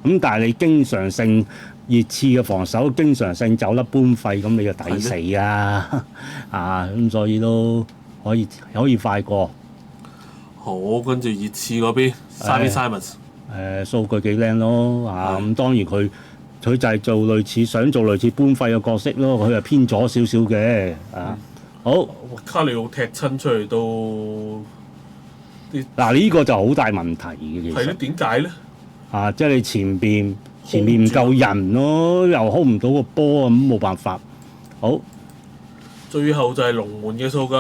咁但係你經常性熱刺嘅防守經常性走甩搬費，咁你就抵死啊！咁所以都可以快過。好，跟住熱刺嗰邊，Xavi Simons。數據幾靚咯，咁當然佢就係想做類似搬費嘅角色咯，佢係偏左少少嘅。好，卡里奧踢親出去都呢個就好大問題嘅，其實。係咧，點解咧？即係你前面唔夠人咯，又 hold 唔到個波咁冇辦法。好，最後就係龍門嘅數據。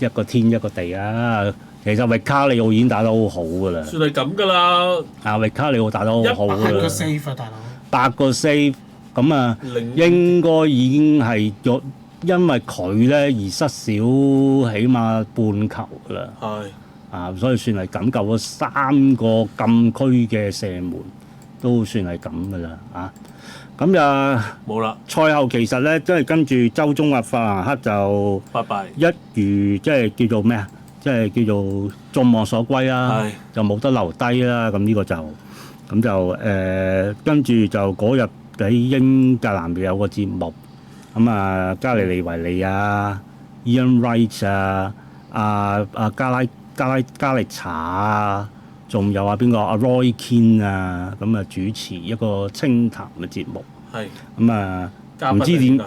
一個天一個地啊！其實域卡里奧已經打得好好㗎啦。算係咁㗎啦。域卡里奧打得好好㗎啦。 8個 save 啊，大佬。 8個 save 咁啊，應該已經係因為佢咧而失少起碼半球㗎啦。係。所以算係咁救咗3個禁區嘅射門，都算係咁㗎啦。咁就冇啦。賽後其實咧，即係跟住周中法蘭克就拜拜。一如即係叫做咩啊？即係叫做眾望所歸啦，就冇得留低啦。咁呢個就跟住就嗰日喺英格蘭有個節目，加利尼維利啊、Ian Wright 啊、加力查啊，仲有邊個Roy Keane 啊，咁主持一個清談嘅節目。係。唔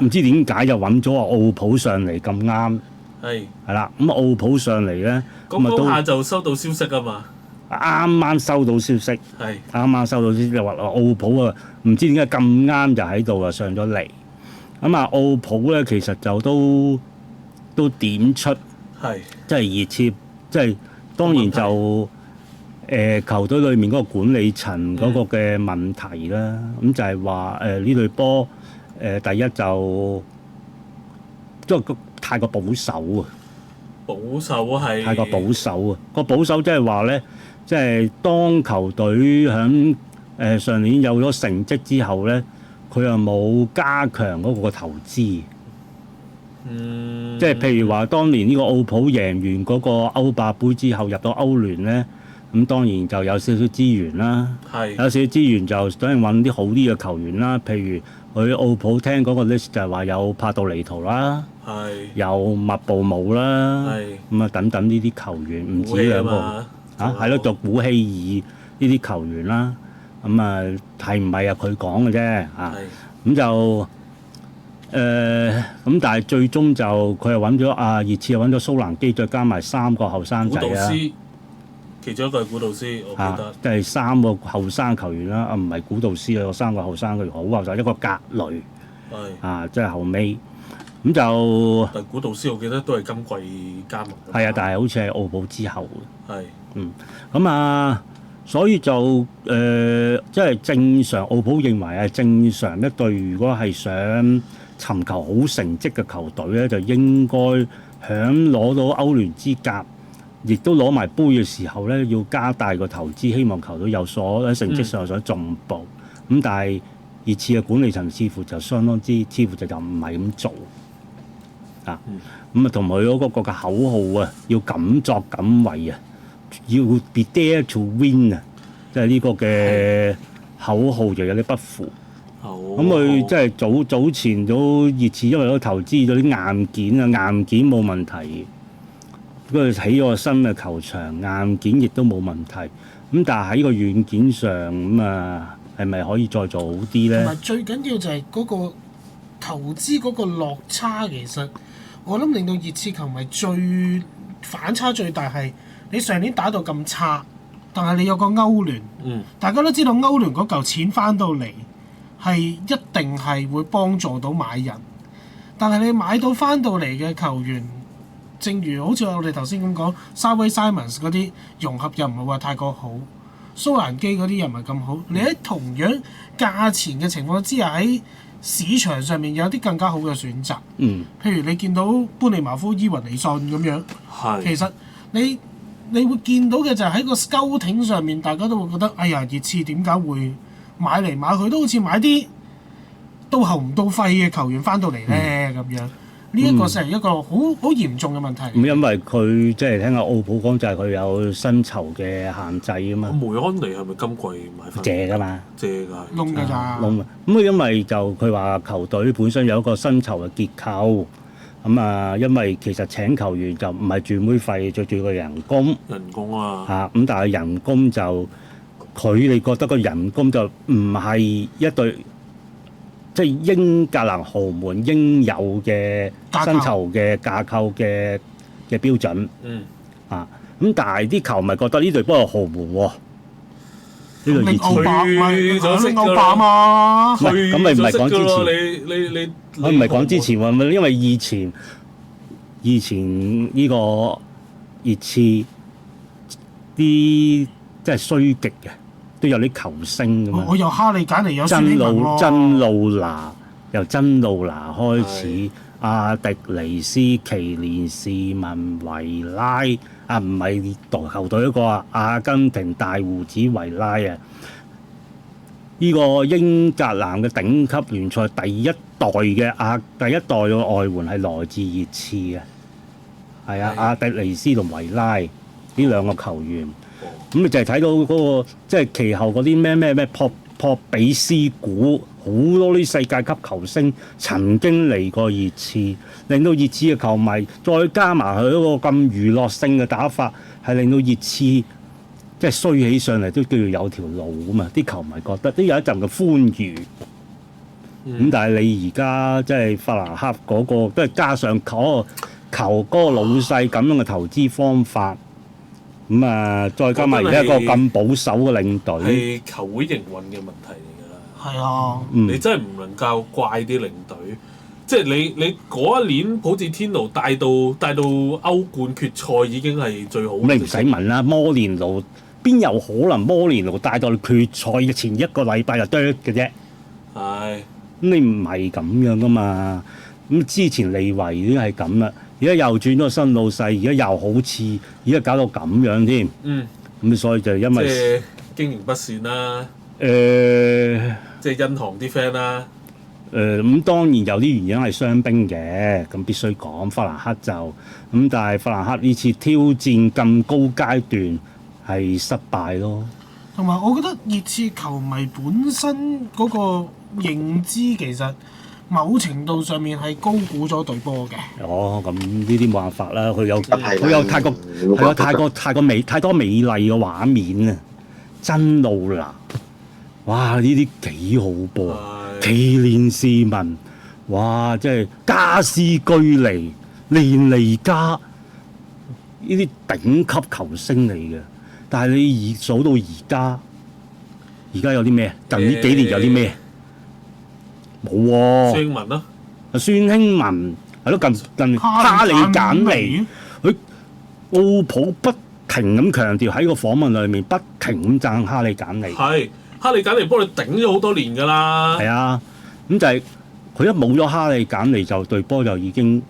知點解就揾咗奧普上嚟咁啱。係啦，奧普上嚟咧，嗰下就收到消息啊嘛。啱啱收到消息。係。啱啱收到消息就話奧普啊，唔知點解咁啱就喺度啊上咗嚟。奧普咧其實就都點出。係。即係熱切，即係當然就球隊裏面嗰個管理層嗰個嘅問題啦。咁就係話呢隊波第一就即係太過保守啊！保守係太過保守啊！個保守即係話咧，即係當球隊響上年有咗成績之後咧，佢又冇加強嗰個投資。即係譬如話，當年呢個奧普贏完嗰個歐霸杯之後入到歐聯咧，咁當然就有少少資源啦。有少少資源就當然揾啲好啲嘅球員啦。譬如佢奧普聽嗰個 list 就係話有帕杜尼圖啦，有麥布姆啦，咁等等呢啲球員唔止兩個係咯，就古希爾呢啲球員啦。係唔係佢講嘅啫咁就。咁但係最終就佢係揾咗熱刺，又揾咗蘇蘭基，再加埋3個後生仔啊！其中一個係古道斯，我記得。即係3個後生球員啦，唔係古道斯啊，3個後生球員好後生，一個格雷。即係後尾咁就。但係古道斯我記得都係今季加盟。係啊，但係好似係奧普之後。咁所以就即係正常，奧普認為係正常一隊，如果係想尋求好成績嘅球隊咧，就應該響攞到歐聯資格，亦都攞埋杯嘅時候咧，要加大個投資，希望球隊有所喺成績上有所進步。咁但係熱刺嘅管理層似乎就相當之，似乎就唔係咁做同埋嗰個嘅口號啊，要敢作敢為啊，要 be dare to win 啊，即係呢個嘅口號就有啲不符。咁佢即係早前都熱刺，因為都投資咗啲硬件啊，硬件冇問題。跟住起咗個新嘅球場，硬件亦都冇問題。咁但係喺個軟件上係咪可以再做好啲咧？同埋最緊要就係嗰個投資嗰個落差，其實我諗令到熱刺球迷最反差最大係你上年打到咁差，但係你有個歐聯，大家都知道歐聯嗰嚿錢翻到嚟。係一定係會幫助到買人，但係你買到翻到嚟嘅球員，正如好似我哋頭先咁講，沙威 Simons 嗰啲融合又唔係話太過好，蘇蘭基嗰啲又唔係咁好。你喺同樣價錢嘅情況之下，喺市場上面有啲更加好嘅選擇。譬如你見到般尼茅夫、伊雲尼遜咁樣，其實你會見到嘅就係喺個 scouting 上面，大家都會覺得，哎呀，熱刺點解會買嚟買去都好似買啲到喉唔到肺嘅球員翻到嚟咧咁樣，呢一個係一個好嚴重嘅問題。因為佢即係聽阿奧普講，就係佢有薪酬嘅限制啊嘛。梅安尼係咪今季買翻？借㗎嘛，借㗎，窿㗎咋？窿啊！咁因為就佢話球隊本身有一個薪酬嘅結構，因為其實請球員就唔係轉會費，最主要個人工。人工啊！咁但係人工就。佢哋覺得個人工就唔係一隊即係英格蘭豪門應有嘅薪酬嘅架構嘅標準。咁但係啲球迷覺得呢隊波係豪門喎，呢隊熱刺去咗歐霸嘛？咁咪唔係講之前？我唔係講之前喎，因為以前呢個熱刺啲即係衰極嘅，都有啲球星㗎嘛。我有哈利簡尼有真路拿，由真路拿開始，阿迪尼斯、奇連士文、維拉啊，唔係球隊嗰個啊，阿根廷大胡子維拉啊。呢個英格蘭嘅頂級聯賽第一代嘅外援係來自熱刺嘅，係啊，阿迪尼斯同維拉呢兩個球員，咁你就係睇到嗰個即係其後嗰啲咩撲比斯古，好多啲世界級球星曾經嚟過熱刺，令到熱刺嘅球迷再加埋佢嗰個咁娛樂性嘅打法，係令到熱刺即係衰起上嚟都叫做有條路啊嘛！啲球迷覺得都有一陣嘅歡愉。咁但係你而家即係法蘭克嗰個，都係加上嗰個老細咁樣嘅投資方法，咁啊再加埋而家一個咁保守嘅領隊，係球會營運嘅問題嚟㗎啦。係啊，你真係唔能夠怪啲領隊，即係你嗰一年好似天奴帶到歐冠決賽已經係最好。你唔使問啦，摩連奴邊有可能摩連奴帶到決賽嘅前一個禮拜就啄嘅啫？係。咁你唔係咁樣噶嘛？咁之前利維已經係咁啦，而家又轉咗個新老細，而家又好似而家搞到咁樣添。咁所以就因為即係經營不善啦。即係銀行啲 friend 啦。咁當然有啲原因係傷兵嘅，咁必須講法蘭克就咁，但係法蘭克呢次挑戰咁高階段係失敗咯。同埋我覺得熱刺球迷本身嗰個認知其實某程度上面係高估咗隊波嘅。咁呢啲冇辦法啦，佢有太多美麗嘅畫面啊！真路拿，哇！呢啲幾好波，奇連士文，哇！即係加斯居尼、連尼加呢啲頂級球星嚟嘅。但係你數到而家有啲咩？近呢幾年有啲咩？冇喎。孫興文咯。孫興文係咯，近哈利簡尼，佢奧普不停咁強調喺個訪問裏面，不停咁讚哈利簡尼。係哈利簡尼幫你頂咗好多年㗎啦。係啊，咁就係佢一冇咗哈利簡尼，就隊波就已經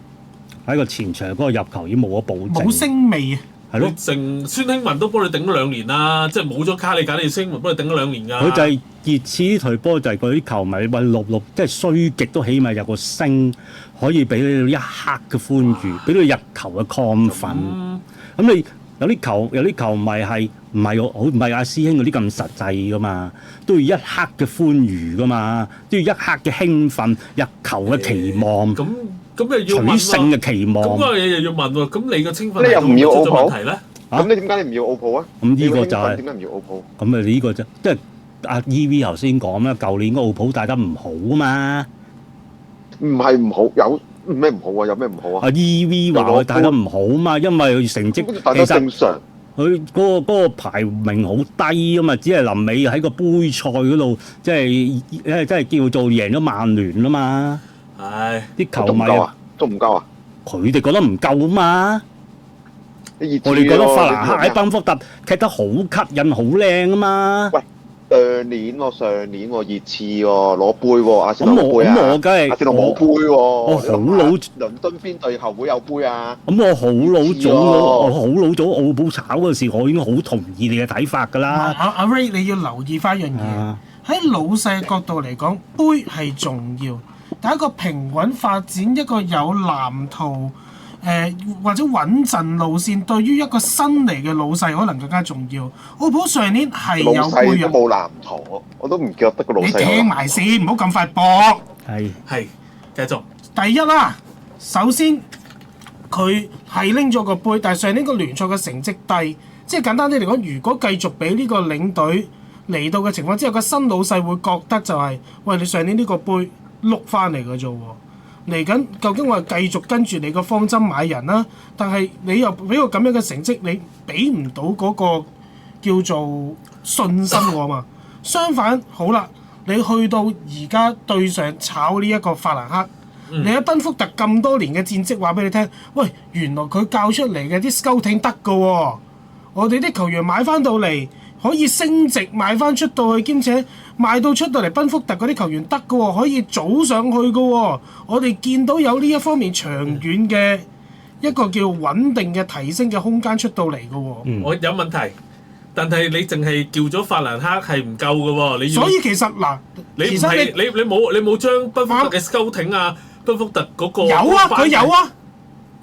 喺個前場嗰個入球已經冇咗保證。冇聲味啊！係咯，成孫興文都幫你頂咗2年啦，即係冇咗哈利簡尼，孫興文幫你頂咗2年㗎。佢就係熱刺呢隊波，就係嗰啲球迷揾六，即係衰極都起碼有個星，可以俾你一刻嘅歡愉，俾你入球嘅亢奮。咁你有啲球迷係唔係阿師兄嗰啲咁實際㗎嘛？都要一刻嘅歡愉㗎嘛，都要一刻嘅興奮，入球嘅期望。咁又要問取勝嘅期望。咁嗰樣嘢又要問喎，咁你個青訓你又唔要奧普問題咧？咁你點解你唔要奧普啊？咁呢個就係點解唔要奧普？咁呢個即係阿 EV 頭先講啦，舊年個奧普帶得唔好啊嘛。唔係唔好，有咩唔好啊？有咩唔好啊？阿 EV 話佢帶得唔好啊嘛，因為佢成績其實正常。佢嗰個排名好低啊嘛，只係臨尾喺個杯賽嗰度，即係叫做贏咗曼聯啊嘛。啲球迷都唔夠啊！佢哋覺得唔夠啊嘛。我哋覺得法蘭克喺賓福特踢得好吸引、好靚啊嘛。喂，上年熱刺喎攞杯喎，阿仙奴杯啊！我梗係阿仙奴冇杯喎。我好老，倫敦邊隊後會有杯啊？咁我好老早奧普炒嗰時，我已經好同意你嘅睇法㗎啦。阿 Ray， 你要留意翻一樣嘢，喺老細角度嚟講，杯係重要。但一個平穩發展，一個有藍圖，或者穩陣路線，對於一個新嚟嘅老細可能更加重要。奧普上年係有杯啊，老細都冇藍圖，我都唔記得個老細。你聽埋先，唔好咁快搏。係，繼續。第一啦，首先佢係拎咗個杯，但係上年個聯賽嘅成績低，即係簡單啲嚟講，如果繼續俾呢個領隊嚟到嘅情況之下，個新老細會覺得就係，喂，你上年呢個杯碌翻嚟嘅啫喎，嚟緊究竟我係繼續跟住你個方針買人啦，但係你又俾個咁樣嘅成績，你俾唔到嗰個叫做信心喎嘛。相反，好啦，你去到而家對上炒呢一個法蘭克，你喺賓福特咁多年嘅戰績話俾你聽，喂，原來佢教出嚟嘅啲 scouting 得㗎喎。我哋啲球員買翻到嚟可以升值賣翻出到去，兼且賣到出到嚟賓福特嗰啲球員得嘅喎，可以早上去嘅喎。我哋見到有呢一方面長遠嘅一個叫穩定嘅提升嘅空間出到嚟嘅喎。我有問題，但係你淨係叫咗法蘭克係唔夠嘅喎，你要所以其實嗱，你唔係你冇將賓福特嘅 scouting 啊，賓福特嗰個有啊，佢有啊，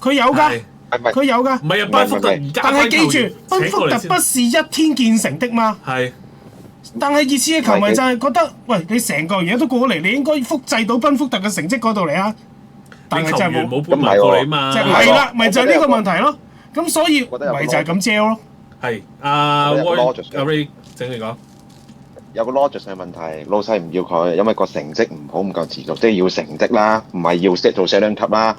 佢有㗎。佢有㗎，唔係啊，賓福特而家但係記住，賓福特不是一天建成的嘛。係。但係熱刺嘅球迷就係覺得，喂，你成個嘢都過嚟，你應該複製到賓福特嘅成績嗰度嚟啊！但係就係冇搬埋過嚟嘛。係啦，咪就係呢個問題咯。咁所以咪就係咁 gel 咯。係阿 Ray 請你講。有個 logic 嘅問題，老細唔要佢，因為個成績唔好，唔夠持續，即係要成績啦，唔係要做 Salon 級啦。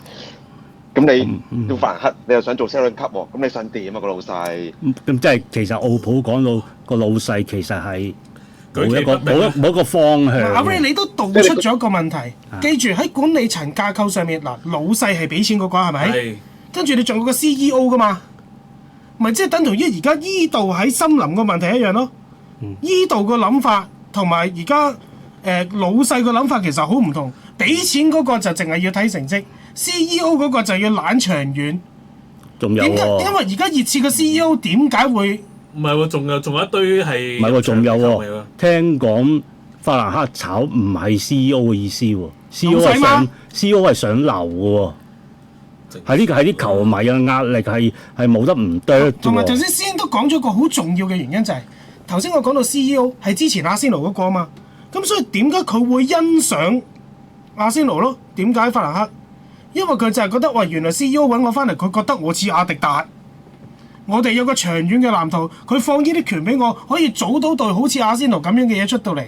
咁你要法蘭克，你又想做 Salon 級喎？咁你想點啊？個老細？咁即係其實奧普講到個老細其實係冇一個方向。阿 Ray 你都道出咗一個問題，記住喺管理層架構上面嗱，老細係俾錢嗰個係咪？係。跟住你仲有個 CEO 噶嘛？咪即係等同於而家依度喺森林個問題一樣咯。依度個諗法同埋而家老細個諗法其實好唔同。俾錢嗰個就淨係要睇成績。CEO 嗰個就要懶長遠，仲有喎，因為而家熱刺嘅 CEO 點解會唔係喎？仲有一堆係唔係喎？仲有喎，聽講法蘭克炒唔係 CEO 嘅意思喎，CEO 係想留嘅喎，係啲球迷嘅壓力係冇得唔啄嘅喎。同埋頭先都講咗個好重要嘅原因就係頭先我講到 CEO 係之前阿仙奴嗰個啊嘛，咁所以點解佢會欣賞阿仙奴咯？點解法蘭克？因為佢就係覺得，喂，原來 CEO 揾我翻嚟，佢覺得我似亞迪達，我哋有個長遠嘅藍圖，佢放呢啲權俾我，可以組到隊好似阿仙奴咁樣嘅嘢出到嚟。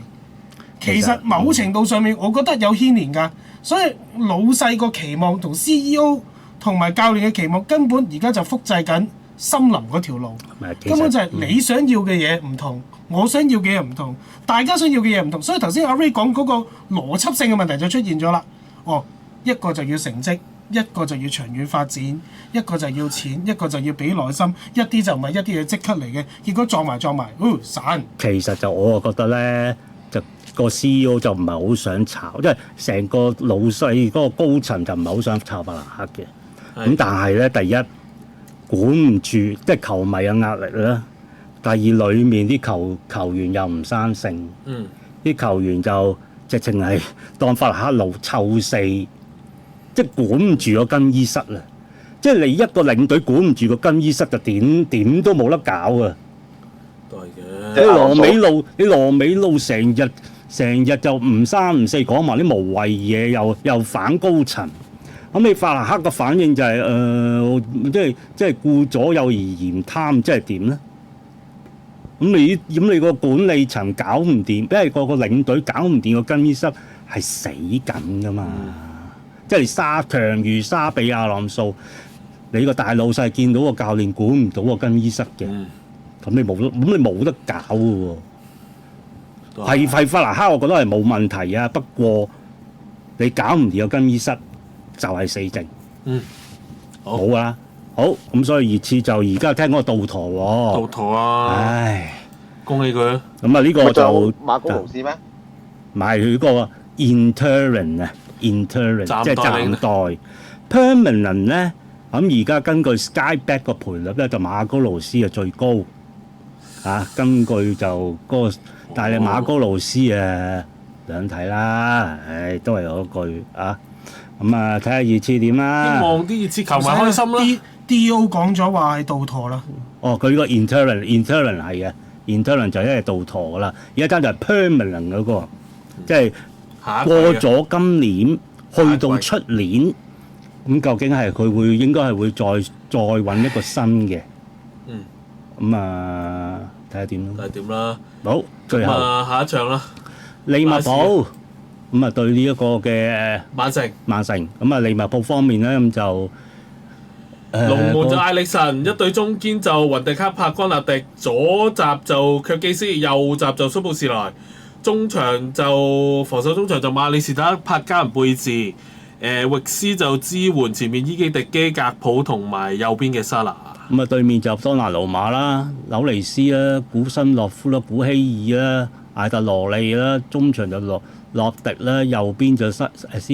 其實某程度上面，我覺得有牽連㗎。所以老細個期望同 CEO 同埋教練嘅期望，根本而家就複製緊森林嗰條路。根本就係你想要嘅嘢唔同，我想要嘅嘢唔同，大家想要嘅嘢唔同。所以頭先阿 Ray 講嗰個邏輯性嘅問題就出現咗啦。一個就要成績，一個就要長遠發展，一個就要錢，一個就要俾耐心，一啲就唔係一啲嘢即刻嚟嘅，結果撞埋，散。其實就我覺得咧，就個 CEO 就唔係好想炒，因為成個老細嗰個高層就唔係好想炒法蘭克嘅。咁但係咧，第一管唔住，即係球迷嘅壓力啦。第二裡面啲球員又唔生性，啲球員就直情係當法蘭克路臭四。即係管唔住個更衣室啦！即係你一個領隊管唔住個更衣室，就點都冇得搞啊！都係嘅。你羅美路成日就唔三唔四講埋啲無謂嘢，又反高層。咁你法蘭克個反應就係即係顧左右而言他，即係點咧？咁你個管理層搞唔掂，因為個領隊搞唔掂個更衣室係死緊噶嘛。即係強如沙比亞朗素，你個大老細見到個教練管唔到個更衣室嘅，咁你冇得搞嘅喎。係法蘭克，我覺得係冇問題啊。不過你搞唔掂個更衣室，就係死症。好啊，好咁，所以熱刺就而家聽講倒陀喎。倒陀啊！唉，恭喜佢。咁啊，呢個就馬高勞斯咩？唔係佢個 interim 啊。interim 即係暫代 permanent 咧，咁而家根據 Skybet 個賠率咧，就馬高勞斯係最高嚇。根據就嗰個，但係馬高勞斯兩睇啦，都係嗰句啊。咁啊，睇下熱刺點啦。希望啲熱刺球迷開心啦。D.O 講咗話係倒陀啦。佢呢個 interim 係嘅 interim 就一係倒陀噶啦。而家就係 permanent 嗰個，即係。過咗今年，去到出年，咁究竟係佢應該係會再揾一個新嘅。咁啊，睇下點咯。睇下點啦。好，最後下一場啦。利物浦咁啊對呢一個嘅曼城。咁啊利物浦方面咧咁就龍門就艾力神，一對中堅就雲迪克帕干納迪，左閘就卻基斯，右閘就蘇布士萊。中場就防守中場就馬里士德、柏加人貝治，域斯就支援前面伊基迪基、格普同埋右邊嘅沙拿。咁啊，對面就多拿魯馬啦、紐尼斯啦、古新洛夫啦、古希爾啦、艾特羅利啦，中場就洛迪啦，右邊就斯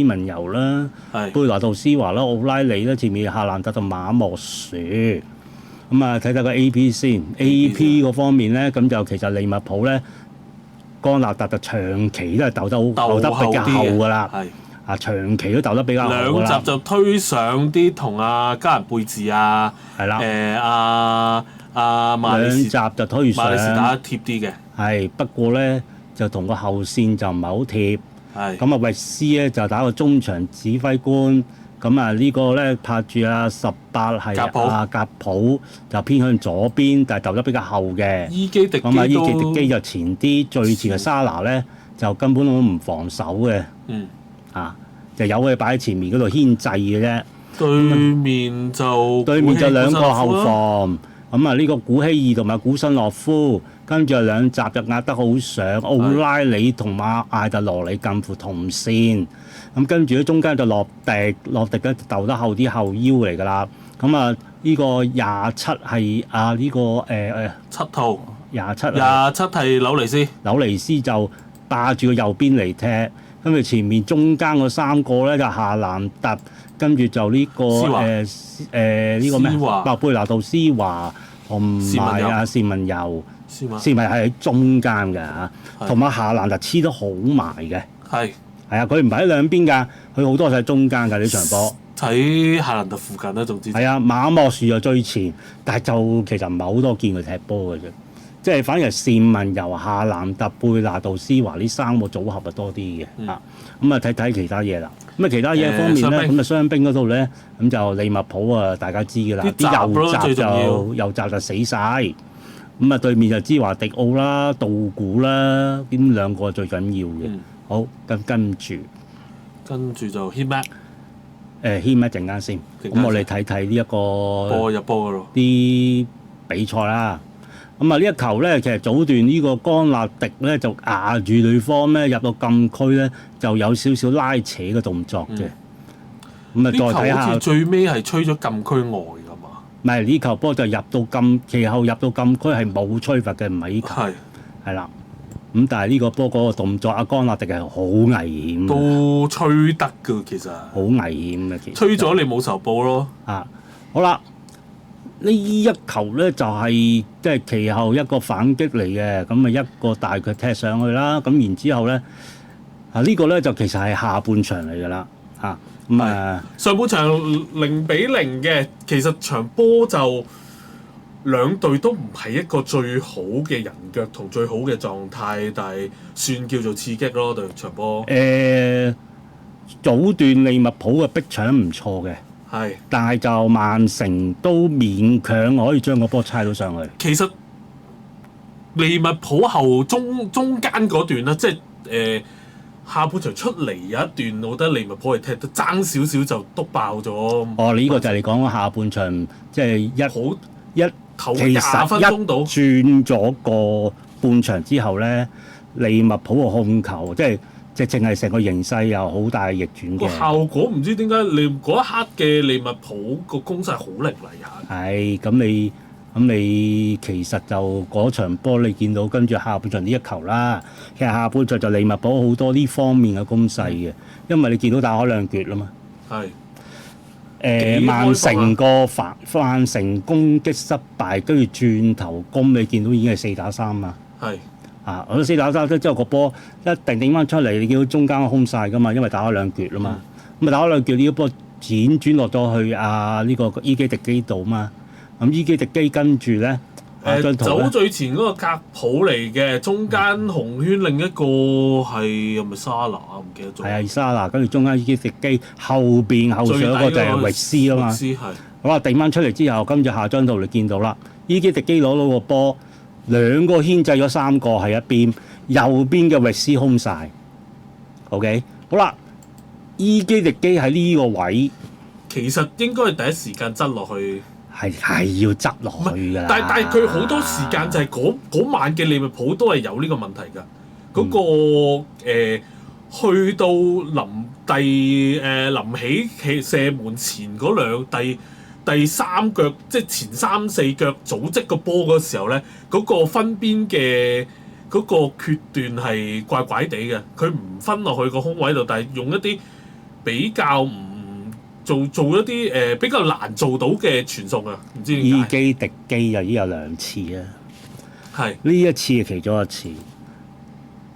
文尤啦、係貝拿杜斯華啦、奧拉里啦，前面夏蘭特同馬莫殊。咁啊，睇睇個 A.P. 先。A.P. 嗰方面咧，咁就其實利物浦咧，江納特就長期都係鬥得比較後㗎啦。係啊，長期都鬥得比較後㗎啦。兩集就推上啲同阿加人貝治啊，係啦。阿馬利士兩集就推上。馬利士打得貼啲嘅。係，不過咧就同個後線就唔係好貼。係。咁啊，域斯咧就打個中場指揮官。咁啊，呢個咧拍住18係格普就偏向左邊，但係鬥得比較後嘅。伊基迪基咁啊，伊基迪基就前啲，最前嘅沙拿咧就根本都唔防守嘅。嗯。啊，就有佢擺喺前面嗰度牽制嘅啫。對面就兩個後防。咁啊，呢個古希爾同埋古新洛夫，跟住兩集就壓得好上，奧拉里同埋艾特羅里近乎同線。咁跟住咧中間就洛迪咧鬥得後啲後腰嚟㗎啦。咁啊，呢個27係呢個7號27係紐尼斯就霸住個右邊嚟踢，跟住前面中間嗰三個咧就夏蘭特。跟住就呢個呢個咩？貝拿杜斯華同埋士文柔，士文係喺中間嘅嚇，同埋夏蘭特黐得好埋嘅。係啊，佢唔係喺兩邊㗎，佢好多係喺中間㗎呢場波。喺夏蘭特附近啦，總之。係啊，馬莫樹就最前，但係就其實唔係好多見佢踢波嘅啫，即係反而係士文柔、夏蘭特、貝拿杜斯華呢三個組合啊多啲嘅嚇。咁啊睇其他嘢啦。咁啊，其他嘢方面咧，咁啊傷兵嗰度咧，咁就利物浦啊，大家知㗎啦，啲右閘就死晒。咁啊，對面就芝華迪奧啦、道古啦，呢兩個最緊要嘅。好，跟住就 Heat-Map。Heat-Map 一陣間先。咁我哋睇呢一個入波㗎咯。啲比賽啦。咁啊，呢一球咧，其實早段呢個江納迪咧就壓住對方咧入到禁區咧，就有少少拉扯嘅動作嘅。咁啊，再睇下。好似最尾係吹咗禁區外㗎嘛？唔係呢球波就入到其後入到禁區係冇吹罰嘅，唔係呢球。係啦。咁但係呢個波嗰個動作，阿江納迪係好危險。都吹得㗎，其實。好危險嘅，其實。吹咗你冇仇報咯。好啦。呢一球咧就係即係其後一個反擊嚟嘅，咁啊一個大腳踢上去啦，咁然之後咧呢個咧就其實係下半場嚟㗎啦，上半場0-0嘅，其實場波就兩隊都唔係一個最好嘅人腳同最好嘅狀態，但係算叫做刺激咯對場波。早段利物浦嘅逼搶唔錯嘅。但係就曼城都勉強可以將個波猜到上去。其實利物浦後中間嗰段啦，即係下半場出嚟有一段，我覺得利物浦係踢得爭少少就篤爆咗。呢個就係你講嘅下半場，即係頭20分鐘到轉咗個半場之後咧，利物浦嘅控球即係淨係成個形勢有好大逆轉嘅。個效果唔知點解你嗰一刻嘅利物浦個攻勢好凌厲下。係咁你其實就嗰場波你見到跟住下半場呢一球啦，其實下半場就利物浦好多呢方面嘅攻勢嘅，因為你見到打開兩橛啦嘛。曼城攻擊失敗，跟住轉頭攻，你見到已經係4打3啦。我4打3之後個波一定頂翻出嚟，你見到中間空晒㗎嘛，因為打開兩橛啦嘛。咁打開兩橛呢個波轉落咗去呢個伊基迪基度嘛。咁伊基迪基跟住咧，走最前嗰個格普嚟嘅，中間紅圈另一個係咪沙拿啊？唔記得咗。係沙拿，跟住中間伊基迪基後上嗰個就係域斯啊嘛。好啦，頂翻出嚟之後，跟住下張圖你見到啦，伊基迪基攞到個波。兩個牽制咗3個喺一邊，右邊嘅域斯空晒。OK， 好啦，伊基迪基喺呢個位，其實應該係第一時間執落去，係要執落去㗎啦。但係佢好多時間就係嗰晚嘅利物浦都係有呢個問題㗎。嗰個去到臨起射門前嗰第第三腳即係前3、4腳組織個波嗰時候咧，嗰、個分邊嘅嗰個決斷係怪怪地嘅。佢唔分落去個空位度，但係用一啲比較唔做一啲比較難做到嘅傳送啊！唔知點解。伊基迪基就已經有2次啊，係呢一次係其中一次。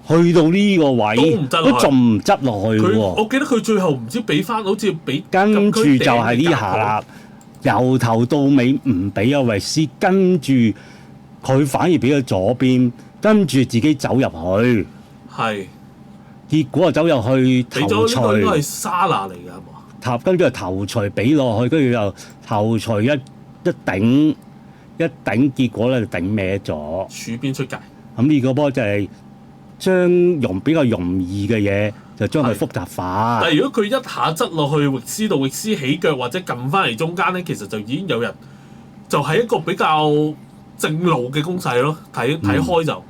去到呢個位都仲唔執落去喎。我記得佢最後唔知俾翻，好似俾跟住就係呢下啦，由頭到尾唔俾阿維斯，跟住佢反而俾咗左邊，跟住自己走入去，係結果啊走入去頭俾咗呢個應該係槌，沙拿嚟㗎係嘛？跟住頭槌俾落去，跟住又頭槌一頂，結果咧就頂歪咗。柱邊出界。咁呢個波就係將比較容易嘅嘢就將佢複雜化。但係如果佢一下側落去域斯度，域斯起腳或者撳翻嚟中間咧，其實就已經有人就係一個比較正路嘅攻勢咯。睇開就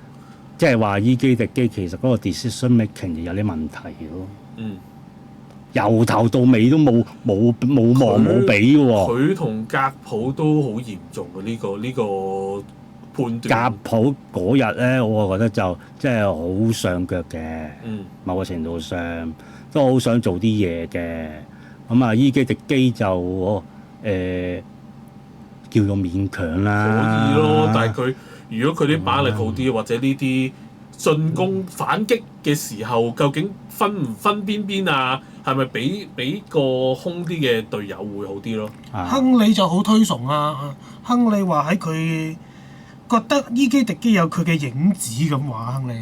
即係話伊基迪基其實嗰個 decision making 就有啲問題咯。嗯，由頭到尾都冇望冇俾嘅喎。佢同格普都好嚴重嘅呢個判斷。格普嗰日咧，我覺得就即係好上腳嘅，嗯，某個程度上都好想做啲嘢嘅。咁啊，伊基迪基就叫做勉強啦。可以咯，但係佢如果佢啲把力好啲，或者呢啲進攻反擊嘅時候，究竟分唔分邊啊？係咪俾個空啲嘅隊友會好啲咯？亨利就好推崇啊！亨利話喺佢覺得伊基迪基有佢嘅影子咁話，亨利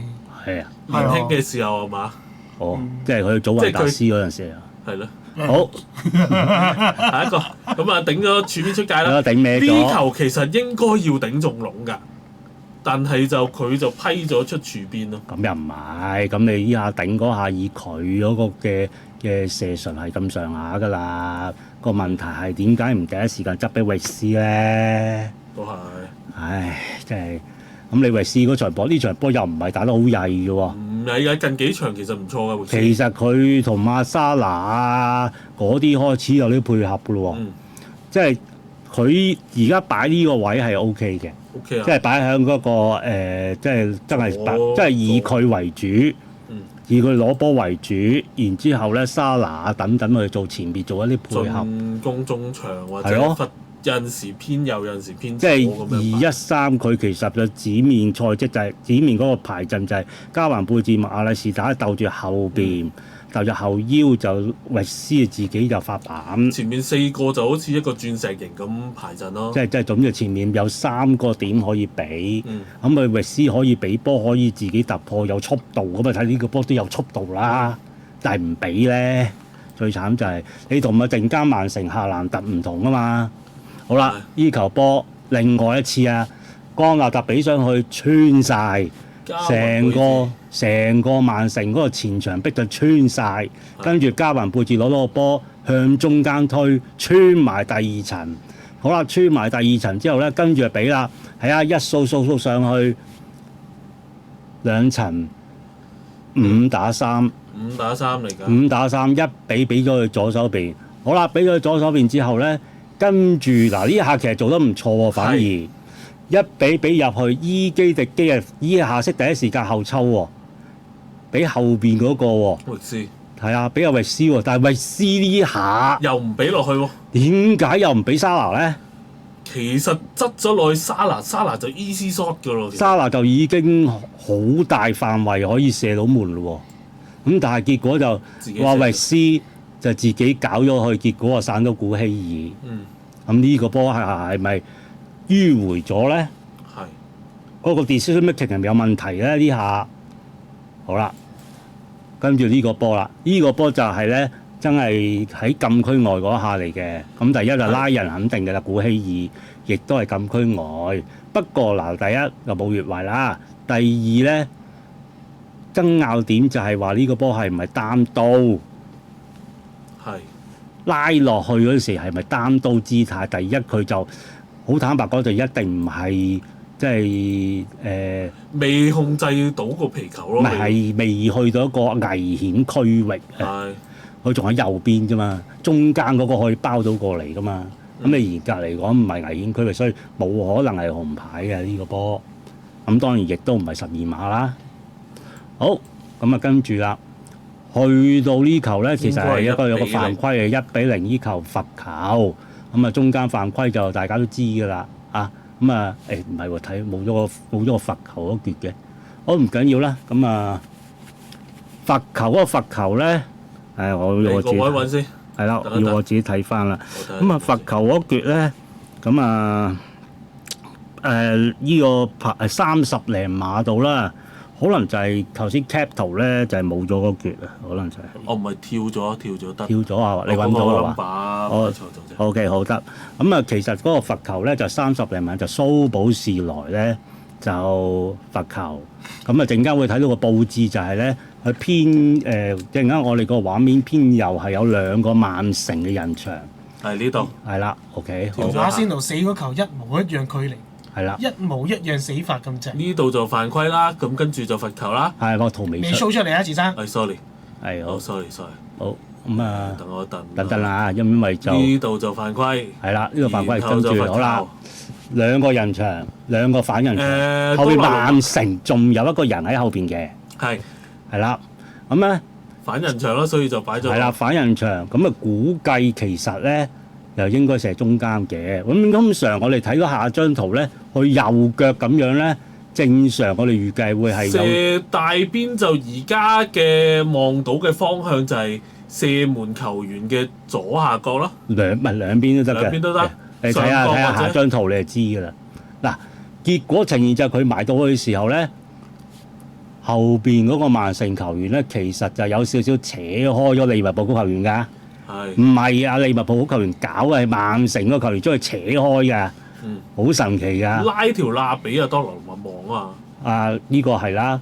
係啊，年輕嘅時候係嘛？哦，即係佢祖雲達斯嗰陣時啊。係咯。好，下一個咁啊，頂咗柱邊出界啦。頂歪咗。呢球其實應該要頂中籠㗎，但係佢就批咗出柱邊咯。咁又唔係，咁你依下頂嗰下以佢嗰個嘅射術係咁上下㗎啦。個問題係點解唔第一時間執俾維斯咧？都係。唉，真係咁你維斯嗰場波，呢場波又唔係打得好曳嘅喎。唔係㗎，近幾場其實唔錯㗎。其實佢同馬沙拿啊嗰啲開始有啲配合㗎咯喎。即係佢而家擺呢個位係 O K 嘅。OK 啊。即係擺喺嗰個即係真係即係以佢為主。以佢攞波為主，然之後咧沙拿等等去做前邊做一啲配合。進攻中場或者有陣時偏右，有陣時偏即係2-1-3，佢其實嘅紙面賽績就係紙面嗰個排陣就係加環貝治、麥亞利士打鬥住後邊，鬥住後腰就維斯自己就發板。前面4個就好似一個鑽石型咁排陣咯。即係總之前面有3個點可以俾，咁佢維斯可以俾波，可以自己突破有速度咁啊！睇呢個波都有速度啦，但係唔俾咧，最慘就係你同阿陣間曼城夏蘭特唔同啊嘛。好啦，呢球波另外一次啊，江納特俾上去穿晒，成個曼城嗰個前場壁就穿晒，跟住加環貝治攞到個波向中間推，穿埋第2層。好啦，穿埋第2層之後咧，跟住就俾啦，係啊，一掃上去2層5打3，5打3嚟㗎。5打3一俾咗佢左手邊。好啦，俾咗佢左手邊之後咧。跟住嗱呢下其實做得唔錯喎，反而一俾入去伊基迪基啊，依下識第一時間後抽喎，俾後邊嗰個喎。維斯係啊，俾阿維斯喎，但係維斯呢下又唔俾落去喎。點解又唔俾沙拿咧？其實執咗落去沙拿就 easy shot 㗎咯。沙拿就已經好大範圍可以射到門咯喎，咁但係結果就話維斯就自己搞咗佢，結果啊散咗古希爾。咁呢個波係咪迂迴咗咧？係。嗰個 decision making 係咪有問題咧？呢下好啦，跟住呢個波啦，呢個波就係咧真係喺禁區外嗰下嚟嘅。咁第一就拉人肯定嘅啦，古希爾亦都係禁區外。不過嗱，第一就冇越位啦，第二咧爭拗點就係話呢個波係唔係單刀？係。拉落去嗰時係咪單刀姿態？第一佢就好坦白講，就一定唔係即係未控制到個皮球咯。係未去到一個危險區域啊！佢仲喺右邊啫嘛，中間嗰個可以包到過嚟噶嘛。咁你嚴格嚟講唔係危險區域，所以冇可能係紅牌嘅呢個波。咁當然亦都唔係12碼啦。好，咁啊跟住啦，去到呢球咧，其實係有個犯規嘅1-0呢球罰球。咁啊中間犯規就大家都知㗎啦。啊咁啊唔係喎，睇冇咗個罰球嗰橛嘅。好唔緊要啦。咁啊罰球嗰個罰球咧，我要我自己揾先。係啦，要我自己睇翻啦。咁啊罰球嗰橛咧，咁啊呢個拍30零碼度啦，可能就係頭先 cap 圖咧就係冇咗嗰橛啊，可能就係。我唔係跳咗得。跳咗啊！你揾到啦嘛？哦，OK 好得。咁啊，其實嗰個罰球咧就30零碼，就蘇保士萊咧就罰球。咁啊，陣間會睇到個佈置就係咧，佢偏陣間我哋個畫面偏右係有2個曼城嘅人牆。係呢度。係啦 ，OK 好。同阿仙奴死嗰球一模一樣距離。係啦，一模一樣死法咁滯。呢度就犯規啦，咁跟住就罰球啦。係個圖未 show 出嚟啊，志生。sorry。係好 sorry。好咁啊，等我等啦，因為就呢度就犯規。係啦，呢個犯規跟住好啦，2個人牆，2個反人牆，後邊曼城仲有一個人喺後邊嘅。係啦，咁咧反人牆啦，所以就擺咗。係啦，反人牆，咁啊估計其實咧又應該射中間嘅。咁通常我哋睇到下張圖咧，佢右腳咁樣咧，正常我哋預計會係射大邊，就而家嘅望到嘅方向就係射門球員嘅左下角咯。兩邊都得嘅。兩邊都得。你睇下張圖你就知㗎啦。嗱，結果呈現就係佢埋到去嘅時候咧，後邊嗰個曼城球員咧，其實就有少少扯開咗利物浦嗰球員㗎。唔係啊，利物浦嗰球員搞係曼城嗰球員將佢扯開㗎。好神奇㗎！拉條罅俾阿多羅文望啊！呢個係啦。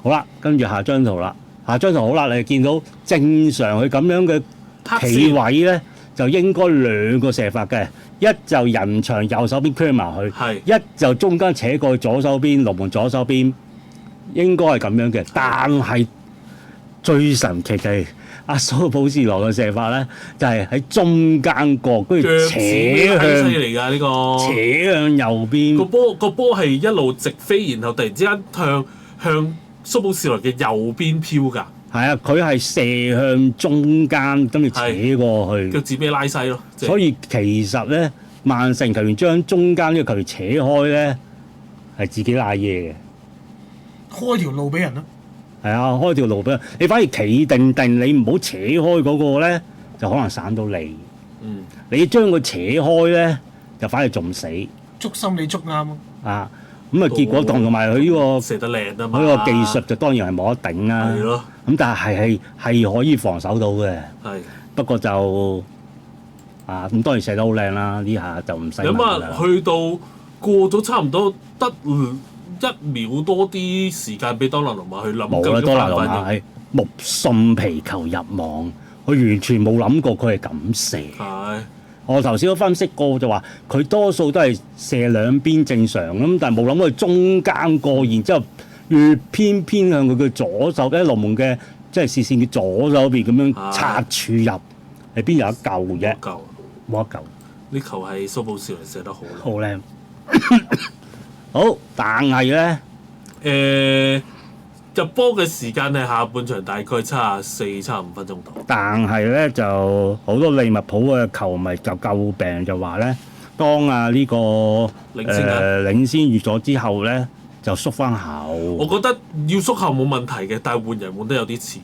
好啦，跟住下張圖啦。下張圖好啦，你見到正常佢咁樣嘅企位咧，就應該2個射法嘅，一就人牆右手邊圈埋去，一就中間扯過去左手邊龍門左手邊，應該係咁樣嘅。但係最神奇就係阿蘇保士萊嘅射法咧，就係喺中間角，跟住扯向犀利㗎呢個，扯向右邊。個波係一路直飛，然後突然之間向蘇保士萊嘅右邊飄㗎。係啊，佢係射向中間，跟住扯過去。腳趾尾拉西咯。所以其實咧，曼城球員將中間呢個球員扯開咧，係自己賴嘢嘅。開條路俾人咯。係啊，開條路俾人。你反而企定，你唔好扯開嗰個咧，就可能散到嚟。你將佢扯開咧，就反而仲死。捉心你捉啱咯。咁啊，結果同埋佢呢個射得靚啊嘛，佢個技術就當然係冇得頂啦。係咯。咁但係可以防守到嘅。不過就咁當然射得好靚啦，呢下就唔使問㗎啦。去到過咗差唔多得1秒多啲時間俾多納魯馬去諗。冇啦，多納魯馬係目送皮球入網，佢完全冇諗過佢係咁射。我頭先都分析過就話，佢多數都係射兩邊正常咁，但係冇諗到佢中間過，然之後越偏向佢嘅左手咧，龍門嘅即係視線嘅左手邊咁樣插柱入，係邊有一嚿啫？冇一嚿。呢球係蘇保士萊射得好靚。好，但係咧，入波嘅時間係下半場大概74-75分鐘度。但係咧就好多利物浦嘅球迷就詬病就話咧，當呢個領先預咗之後咧，就縮翻後。我覺得要縮後冇問題嘅，但係換人換得有啲遲。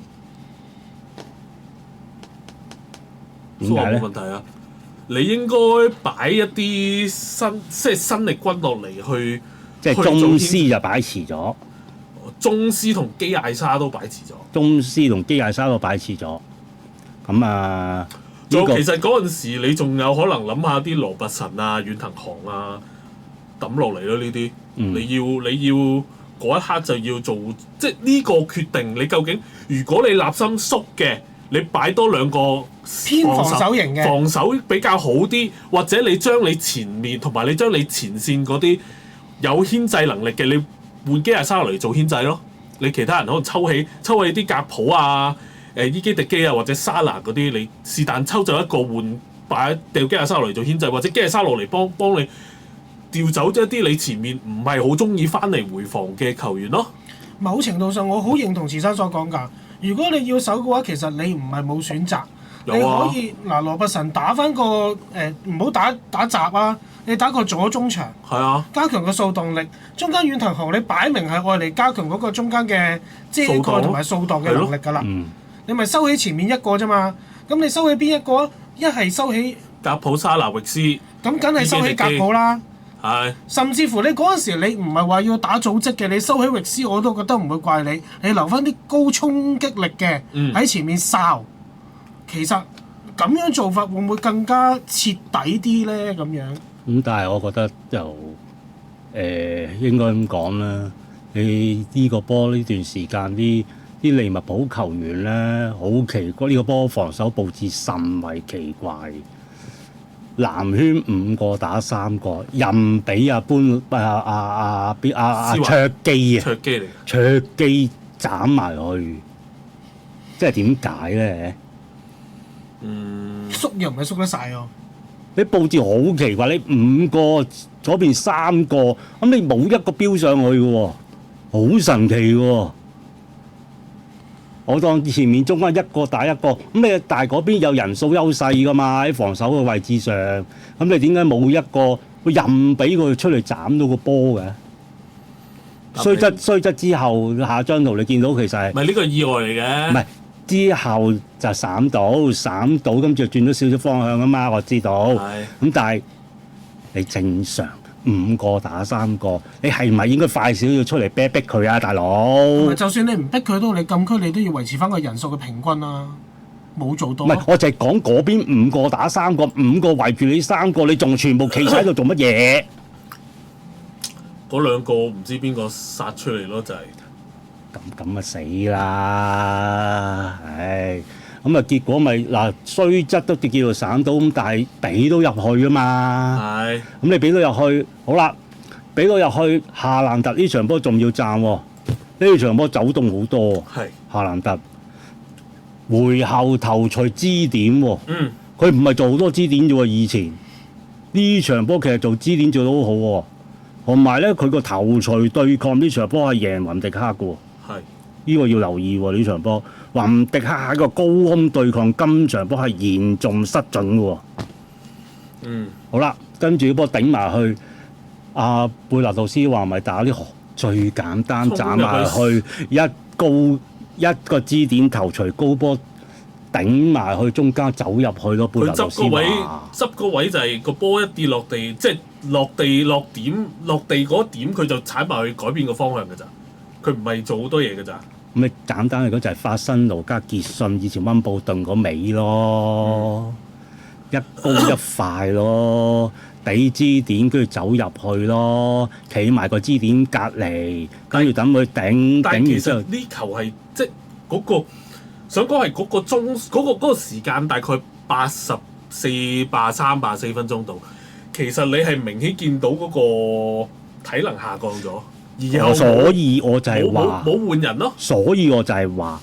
點解咧？冇問題啊！你應該擺一啲新力軍落嚟去，即係宗師就擺遲咗。宗師同基艾沙都擺遲咗。宗師同基艾沙都擺遲咗。咁啊，其實嗰陣時你仲有可能諗下啲羅拔臣啊、遠藤航啊抌落嚟咯，呢啲。你要嗰一刻就要做，即係呢個決定。你究竟如果你立心縮嘅，你擺多2個偏防守型嘅，防守比較好啲，或者你將你前面同埋你將你前線嗰啲有牽制能力嘅，你換基亞沙落嚟做牽制咯。你其他人可能抽起啲格普啊、伊基迪基啊或者沙拿嗰啲，你是但抽走一個換掉基亞沙落嚟做牽制，或者基亞沙落嚟幫你調走一啲你前面唔係好中意翻嚟回防嘅球員咯。某程度上，我好認同慈生所講㗎。如果你要守嘅話，其實你唔係冇選擇，你可以羅伯臣打翻個唔好打閘啊，你打個左中場，係啊，加強個掃動力。中間遠藤航你擺明係愛嚟加強嗰個中間嘅遮蓋同埋掃蕩嘅能力㗎啦。你咪收起前面一個啫嘛。咁你收起邊一個啊？一係收起格普沙拿域斯，咁梗係收起格普啦。係，甚至乎你嗰陣時你唔係話要打組織嘅，你收起域斯我都覺得唔會怪你。你留翻啲高衝擊力嘅喺前面哨，其實咁樣做法會唔會更加徹底啲咧？咁樣但係我覺得就應該咁講啦。你呢個波呢段時間啲利物浦球員咧，好奇怪，呢個波防守佈置甚為奇怪。藍圈5個打3個，任俾卓基卓基斬埋去，即係點解咧？縮又唔係縮得晒喎。你佈置好奇怪，你5個左邊3個，咁你冇一個飆上去嘅喎，好神奇喎！我當前面中間一個打一個，咁你但係嗰邊有人數優勢㗎嘛，喺防守嘅位置上，咁你點解冇一個任俾佢出嚟斬到個波嘅？雖則之後下張圖你見到其實係唔係呢個意外嚟嘅？唔係之後就閃到，跟住轉咗少少方向啊嘛，我知道。咁但係你正常5個打3個，你係咪應該快少少出嚟逼佢啊，大佬？就算你唔逼佢都，你禁區你都要維持翻個人數嘅平均啊，冇做到。唔係，我就係講嗰邊5個打3個，5個圍住你3個，你仲全部企晒喺度做乜嘢？嗰2個唔知邊個殺出嚟咯，就係咁啊死啦！唉，咁啊結果咪嗱雖則都叫做省到，咁但係俾到入去啊嘛。係。咁你俾到入去，好啦，俾到入去，夏蘭特呢場波仲要讚喎，呢場波走動好多。係。夏蘭特回後頭槌支點喎。佢唔係做好多支點啫喎，以前呢場波其實做支點做得好好喎。同埋咧，佢個頭槌對抗呢場波係贏雲迪克嘅喎。係。呢個要留意喎，呢場波雲迪克喺個高空對抗，今場波係嚴重失準嘅喎。好啦，跟住個波頂埋去，阿貝納杜斯話咪打啲最簡單斬埋去，一個支點頭槌高波頂埋去中間走入去咯。貝納杜斯話執個位就係個波一跌落地，即係落地嗰點佢就踩埋去改變個方向㗎咋，佢唔係做好多嘢㗎咋。咁你簡單嚟講就係法辛奴加傑遜以前溫布頓嗰尾咯，一高一快咯，俾支點跟住走入去咯，企埋個支點隔離，跟住等佢頂。但係其實呢球係即係嗰個想講係嗰個鐘嗰個時間大概83、84分鐘度，其實你係明顯見到嗰個體能下降咗。所以我就係話冇換人咯。所以我就係話，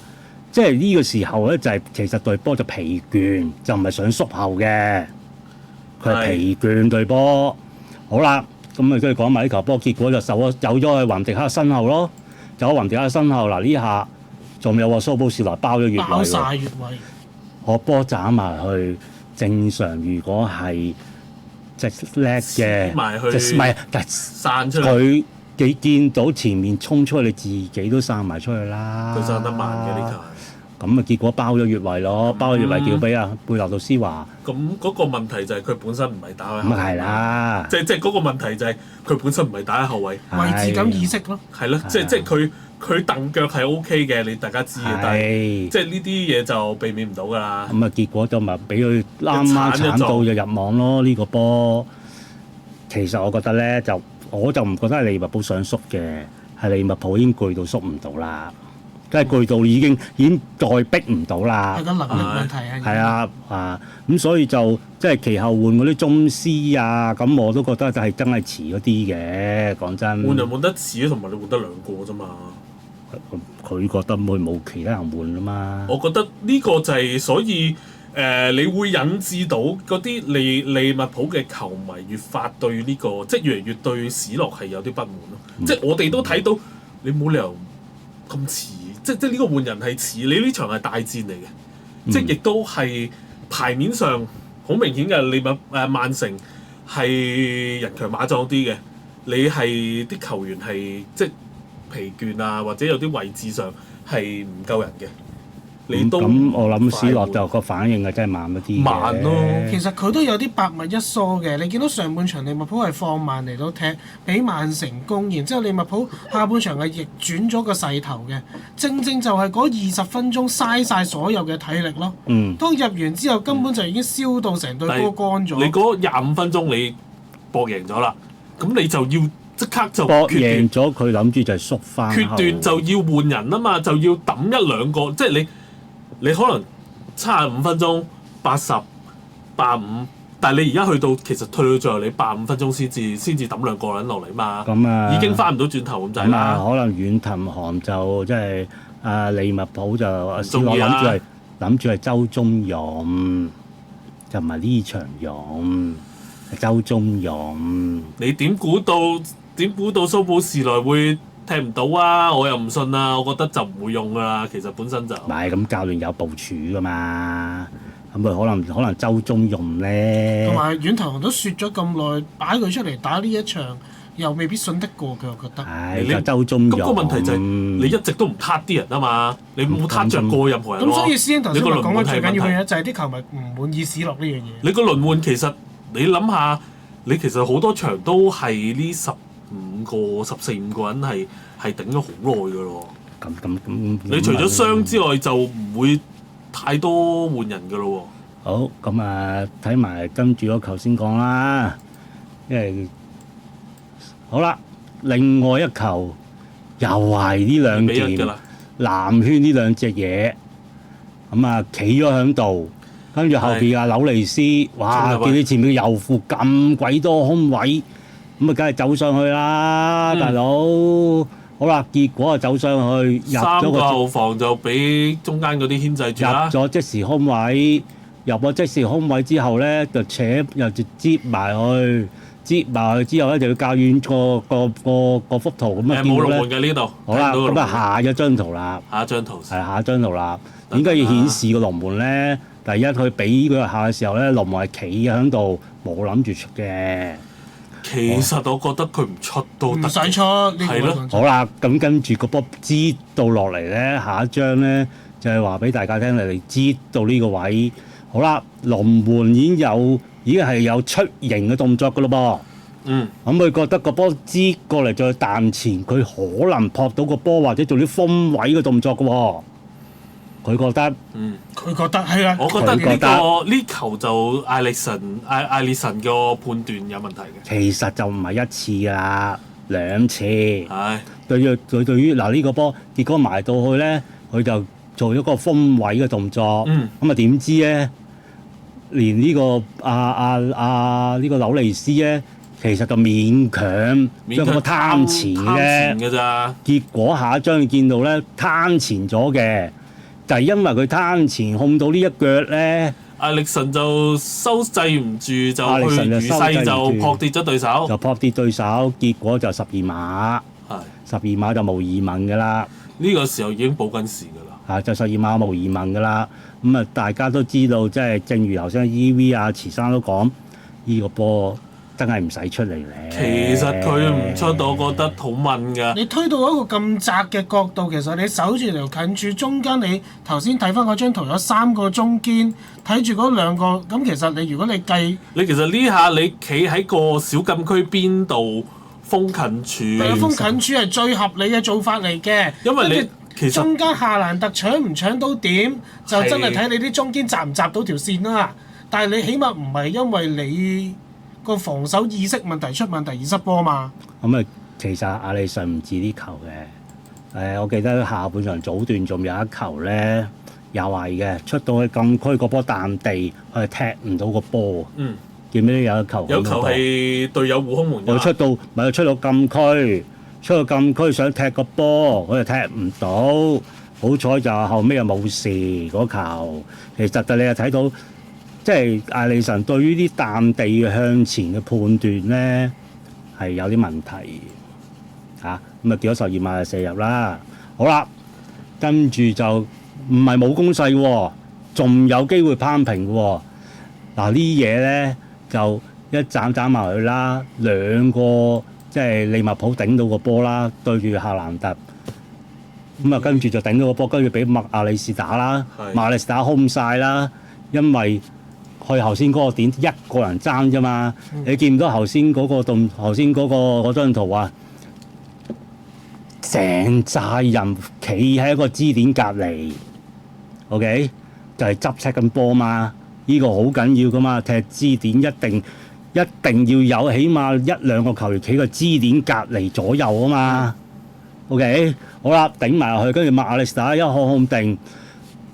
即係呢個時候咧，就係其實隊波就疲倦，就唔係想縮後嘅，佢係疲倦隊波。好啦，咁啊跟住講埋呢球波，結果就走咗去雲迪克身後咯，走咗雲迪克身後嗱呢下，仲有蘇布士來包咗越位喎，包曬越位，學波斬埋去，正常如果係即係叻嘅，唔係散出嚟。佢見到前面衝出去，你自己都散埋出去啦。佢散得慢嘅呢球。咁啊，結果包咗越位咯，包咗越位叫俾阿貝納杜斯華。咁嗰個問題就係佢本身唔係打喺後位。咁係啦。即係嗰個問題就係佢本身唔係打喺後位。位置感意識咯。係咯，即係佢蹬腳係 OK 嘅，你大家知嘅，但係即係呢啲嘢就避免唔到㗎啦。咁啊，結果就咪俾佢啱啱鏟到就入網咯。呢個波其實我覺得咧我就唔覺得係利物浦想縮嘅，係利物浦已經攰到縮唔到啦，梗係攰到已經再逼唔到啦。係個能力問題啊。係啊，咁所以就即係其後換嗰啲宗師啊，咁我都覺得係真係遲咗啲嘅，講真。換就換得遲，同埋你換得2個啫嘛。佢覺得會冇其他人換啊嘛。我覺得呢個就係所以你會引致到嗰啲利物浦嘅球迷越發對呢、個，即係越嚟越對史諾係有啲不滿咯。即係我哋都睇到，你冇理由咁遲，即呢個換人係遲，你呢場係大戰嚟嘅，即係亦都係牌面上好明顯嘅。曼城係人強馬壯啲嘅，你係啲球員係即係疲倦啊，或者有啲位置上係唔夠人嘅。你都咁我諗史諾就個反應係真係慢一啲嘅。慢咯。其實佢都有啲百密一疏嘅。你見到上半場利物浦係放慢嚟到踢，俾曼城攻，然之後利物浦下半場係逆轉咗個勢頭嘅。正就係嗰20分鐘嘥晒所有嘅體力咯。當入完之後根本就已經燒到成隊波乾咗。你嗰25分鐘你搏贏咗啦，咁你就要即刻就搏贏咗，佢諗住就係縮翻。決斷就要換人啊嘛，就要揼一兩個，即係你可能75分鐘、80、85，但係你而家去到其實退到最後，你85分鐘先至揼兩個人落嚟嘛。咁啊，已經翻唔到轉頭咁滯啦。可能遠藤航就即係利物浦就史中意啦諾諗住係周中用，就唔係呢場用，係周中用。你點估到蘇布士來會踢唔到啊？我又唔信啊！我覺得就唔會用噶啦。其實本身就唔係咁，教練有部署噶嘛，咁佢可能周中用咧。同埋遠藤都説咗咁耐，擺佢出嚟打呢一場，又未必信得過佢，我覺得。係就周中用。咁個問題就係你一直都唔撻啲人啊嘛，你冇撻着過任何人喎。咁所以師兄頭先咪講緊最緊要嘅嘢，就係啲球迷唔滿意史諾呢樣嘢。你個輪換其實你諗下，你其實好多場都係呢14-15個人係頂咗好耐㗎咯。咁，你除咗傷之外，就唔會太多換人㗎咯喎。好，咁啊睇埋跟住我頭先講啦，因為好啦，另外一球又係呢兩件藍圈呢兩隻嘢，咁啊企咗喺度，跟住後邊啊紐尼斯，哇！見你前面嘅右副咁鬼多空位，咁啊梗係走上去啦，大佬。好啦，結果啊走上去入咗個後防就俾中間嗰啲牽制住啦。入咗即時空位，入咗即時空位之後咧，就接埋去之後咧，就要較遠個幅圖咁啊。冇龍門嘅呢度。好啦，咁啊下一張圖啦。下一張圖啦。點解要顯示個龍門咧？第一，佢俾佢下嘅時候咧，龍門係企喺度，冇諗住出嘅。其實我覺得佢唔出都得，唔使出，係咯。好啦，咁跟住個波擠到落嚟咧，下一張咧就係話俾大家聽，你哋擠到呢個位。好啦，龍門已經係有出形嘅動作噶咯噃。咁佢覺得個波擠過嚟再彈前，佢可能撲到個波或者做啲封位嘅動作噶喎。佢覺得，佢覺得係啊。我覺得呢球就艾力神個判斷有問題嘅。其實就唔係一次㗎，兩次。係。對於嗱呢個波，結果埋到去咧，佢就做咗個封位嘅動作。咁啊點知咧，連呢個呢個紐尼斯咧，其實就勉強將個貪前嘅咋。結果下一張你見到咧，貪前咗嘅。就係因為佢貪前控到呢一腳咧，艾力神就收制唔住，就去餘勢就撲跌咗對手，結果就12碼，12碼就無疑問㗎啦。呢個時候已經補緊時㗎啦。就12碼無疑問㗎啦。咁啊，大家都知道，即係正如頭先 EV 啊、池生都講，呢個波真係唔使出嚟咧。其實佢唔出到，我覺得好問㗎。你推到一個咁窄嘅角度，其實你守住條近柱，中間你頭先睇翻嗰張圖有3個中堅，睇住嗰2個，咁其實你如果你計，你其實呢下你企喺個小禁區邊度封近柱，封近柱係最合理嘅做法嚟嘅。因為你其實中間夏蘭特搶唔搶到點，就真係睇你啲中堅閘唔閘到條線啦。但係你起碼唔係因為你個防守意識問題出問題而失波嘛？咁啊，其實阿里遜唔止啲球嘅。我記得下半場早段仲有一球咧，又係嘅，出到去禁區個波彈地，佢係踢唔到個波。記唔記得有一球？有球係隊友護空門㗎。又出到禁區，想踢個波，佢又踢唔到。好彩就後尾又冇事嗰球。其實就你又睇到，即係艾利臣對於啲彈地向前嘅判斷咧係有啲問題嚇。咁啊叫咗12碼就射入啦。好啦，跟住就唔係冇攻勢喎，仲有機會攀平喎。嗱呢嘢咧就一斬埋去啦，兩個即係利物浦頂到個波啦，對住夏蘭特。咁啊，跟住就頂到個波，跟住俾麥亞利士打啦，麥亞利士打空晒啦，因為佢頭先嗰個點一個人爭啫嘛。你見唔到頭先嗰個嗰張圖啊？成扎人企喺一個支點隔離 ，OK， 就係執 check 緊波嘛。呢個好緊要噶嘛，踢支點一定要有起碼1、2個球員企個支點隔離左右啊嘛。OK， 好啦，頂埋落去，跟住麥亞利士打一控定，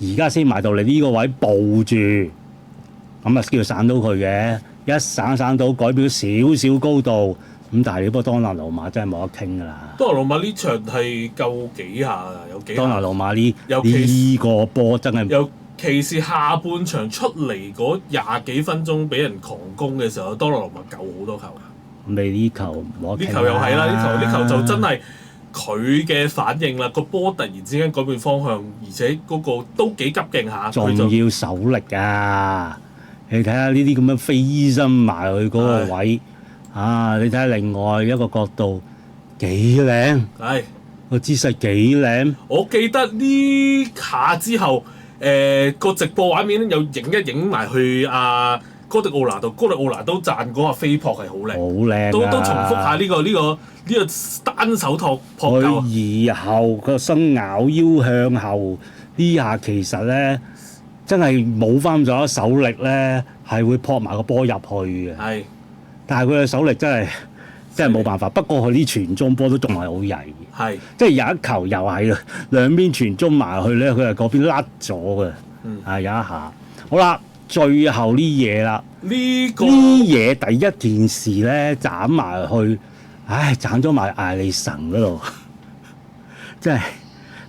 而家先埋到嚟呢個位抱住，咁啊叫散到佢嘅，一散到改變少少高度。咁但係你波當拿羅馬真係冇得傾㗎啦！當拿羅馬呢場係夠幾下㗎，有幾下？當拿羅馬呢個波真係，尤其是下半場出嚟嗰20幾分鐘俾人狂攻嘅時候，當拿羅馬救好多球㗎。咁你呢球冇得傾啦！呢球又係啦，呢球就真係佢嘅反應啦。個波突然之間改變方向，而且嗰個都幾急勁下。仲要手力啊！你睇下呢啲咁樣飛身埋去嗰個位。啊！你睇下另外一個角度幾靚，個姿勢幾靚。我記得呢下之後，個直播畫面又影埋去哥迪奧拿度，哥迪奧拿都讚嗰下飛撲係好靚，好靚都重複下呢個單手撲救。佢移後個身咬腰向後呢下其實咧真係冇翻咗手力咧，係會撲埋個波入去嘅。係。但係佢嘅手力真係冇辦法。不過佢啲傳中波都仲係好曳，係即係有一球又係兩邊傳中埋去咧，佢係嗰邊甩咗嘅。有一下。好啦，最後呢嘢啦，呢嘢第一件事咧斬埋去，斬咗埋艾利臣嗰度，真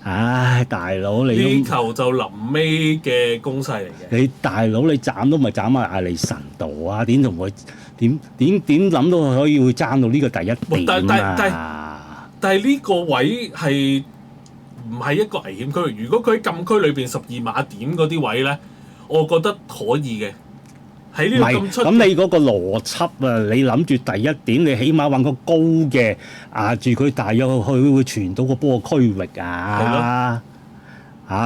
係，大佬你呢球就臨尾嘅攻勢嚟嘅。你大佬你斬都咪斬埋艾利臣度啊？點同佢？點諗到佢可以會爭到呢個第一點啊？但係呢個位係唔係一個危險區域？如果佢喺禁區裏邊12碼點嗰啲位咧，我覺得可以嘅。喺呢度咁出，咁你嗰個邏輯啊，你諗住第一點，你起碼揾個高嘅壓住佢，大約佢會傳到個波區域啊？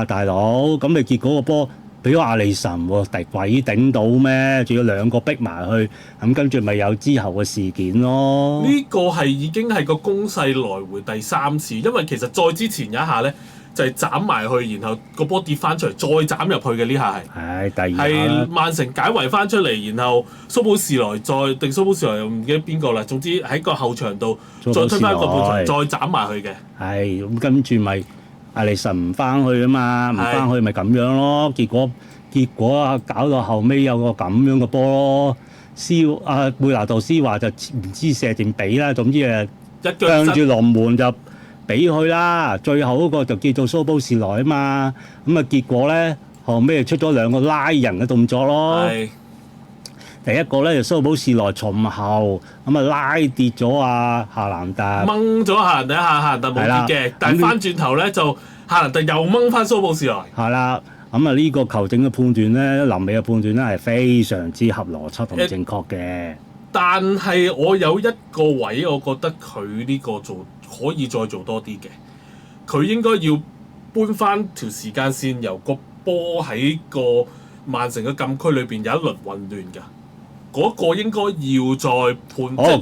大佬，咁你結果個波俾咗艾利臣喎，鬼頂到咩？仲要兩個逼埋去，咁跟住咪有之後嘅事件咯。呢個係已經係個攻勢來回第3次，因為其實再之前有一下咧，就係斬埋去，然後個波跌翻出嚟，再斬入去嘅呢下係。第二下係曼城解圍翻出嚟，然後蘇布士萊蘇布士萊又唔記得邊個啦。總之喺個後場度再推翻個半場，再斬埋去嘅。咁跟住咪。艾利臣唔翻去啊嘛，唔翻去咪咁樣咯。結果啊，搞到後尾有個咁樣嘅波咯。貝拿度斯華就唔知射定俾啦，總之向住龍門就俾佢啦。最後嗰個就叫做蘇布士萊啊嘛。咁啊結果咧後尾就出咗兩個拉人嘅動作咯。第一個咧就蘇布士萊從後咁啊拉跌咗夏蘭特，掹咗夏蘭特一下，夏蘭特冇跌嘅，但係翻轉頭咧就夏蘭特又掹翻蘇布士萊。係啦，咁啊呢個球證嘅判斷咧，臨尾嘅判斷咧係非常之合邏輯同正確嘅。但係我有一個位，我覺得佢呢個可以再做多啲嘅，佢應該要搬翻條時間線，由個波喺個曼城嘅禁區裏邊有一輪混亂㗎。嗰個應該要再判。嗰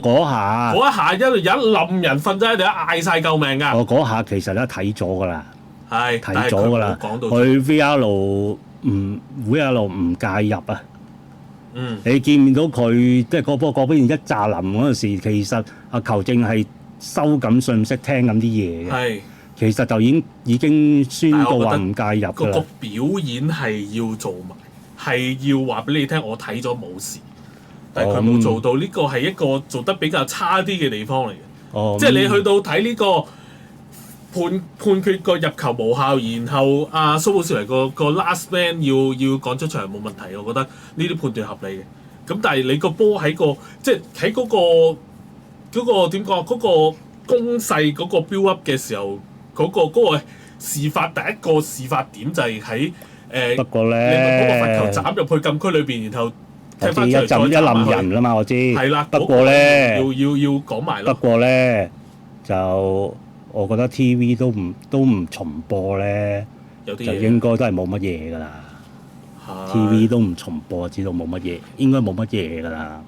一下有一冧人瞓咗喺度，嗌晒救命㗎。嗰下其實都睇咗㗎啦，睇咗㗎啦。佢 VR 唔介入啊。你見唔到佢即係個波嗰邊一炸冧嗰陣時，其實球證係收緊訊息，聽緊啲嘢嘅。其實就已經宣告話唔介入㗎啦。個表演係要做埋，係要話俾你聽，我睇咗冇事。但係佢冇做到，呢個係一個做得比較差啲嘅地方嚟嘅。即係你去到睇呢個判決個入球無效，然後阿蘇布士嚟個 last man 要趕出場冇問題，我覺得呢啲判斷合理嘅。咁但係你個波喺個即係喺嗰個點講嗰個攻勢嗰個 build up 嘅時候，嗰個事發第一個事發點就係喺不過咧，你嗰個罰球斬入去禁區裏邊，然後踢翻出嚟再一冧斬人啦嘛，我知。係啦，不過咧，要講埋咯。不過咧，就我覺得 TV 都唔重播咧，就有啲嘢應該都係冇乜嘢㗎啦。TV 都唔重播，知道冇乜嘢，應該冇乜嘢㗎啦。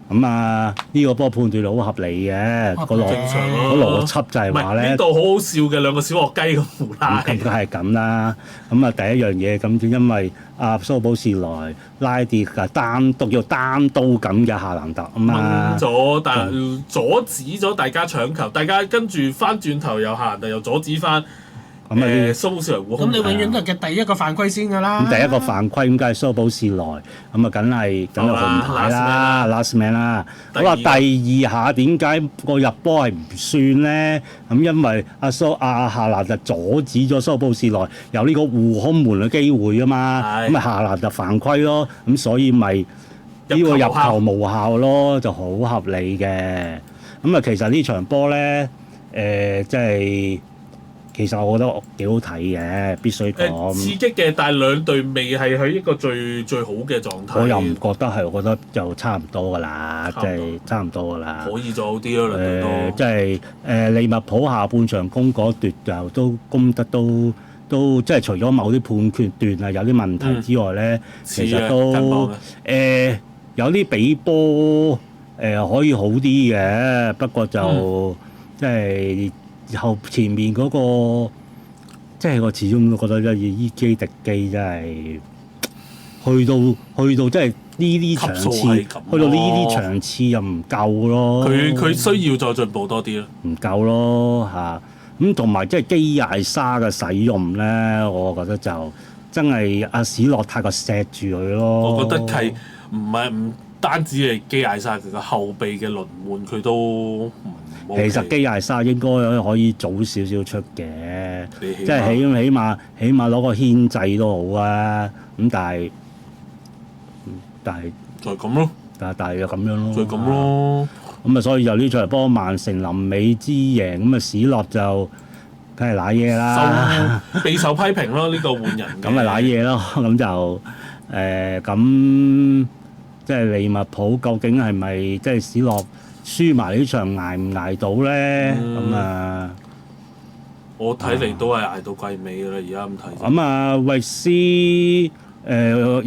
咁啊，呢個波判斷好合理嘅，個正常咯。邏輯就係話咧，呢度好好笑嘅兩個小學雞咁胡拉。咁梗係咁啦。咁啊，第一樣嘢咁就因為阿蘇布士萊拉跌嘅單刀咁嘅夏蘭特啊嘛，掹咗，但係阻止咗大家搶球，大家跟住翻轉頭又夏蘭特又阻止翻。蘇布士萊護空。咁你永遠都係嘅第一個犯規先㗎啦。咁第一個犯規咁梗係蘇布士萊，咁啊梗係紅牌啦 ，last man 啦。好啦，第二下點解個入波係唔算咧？咁因為阿夏蘭就阻止咗蘇布士萊有呢個護空門嘅機會啊嘛，咁啊夏蘭就犯規咯，咁所以咪呢個入球無效咯，就好合理嘅。咁啊其實呢場波咧，即係。其實我覺得幾好睇嘅，必須講。刺激嘅，但係兩隊未係喺一個最好嘅狀態。我又唔覺得係，我覺得就差唔多㗎啦，即係差唔多㗎啦。可以做好啲咯，兩隊都。即係利物浦下半場攻嗰奪就都攻得都即係除咗某啲判決段係有啲問題之外咧，其實都有啲比波可以好啲嘅，不過就即係。後前面嗰個，即係我始終都覺得伊基迪基真係去到即係呢啲場次，去到呢啲場次又唔夠咯。佢需要再進步多啲咯。唔夠咯嚇，咁同埋即係基艾沙嘅使用咧，我覺得就真係阿史諾太過錫住佢咯。我覺得係唔單止係基艾沙，佢個後備嘅輪換佢都。其實基艾沙應該可以早少少出嘅，即係起碼攞個牽制都好啊。咁但係就係咁咯。但係就咁樣咯。就係咁咯。咁啊，所以就呢場波曼城臨尾之贏，咁啊史諾就梗係賴嘢啦，備受批評咯。呢個換人咁咪賴嘢咯。咁就咁即係利物浦究竟係咪即係史諾？輸埋呢場捱唔捱到咧？咁啊，我睇嚟都係捱到季尾㗎啦！而家咁睇。咁啊，維斯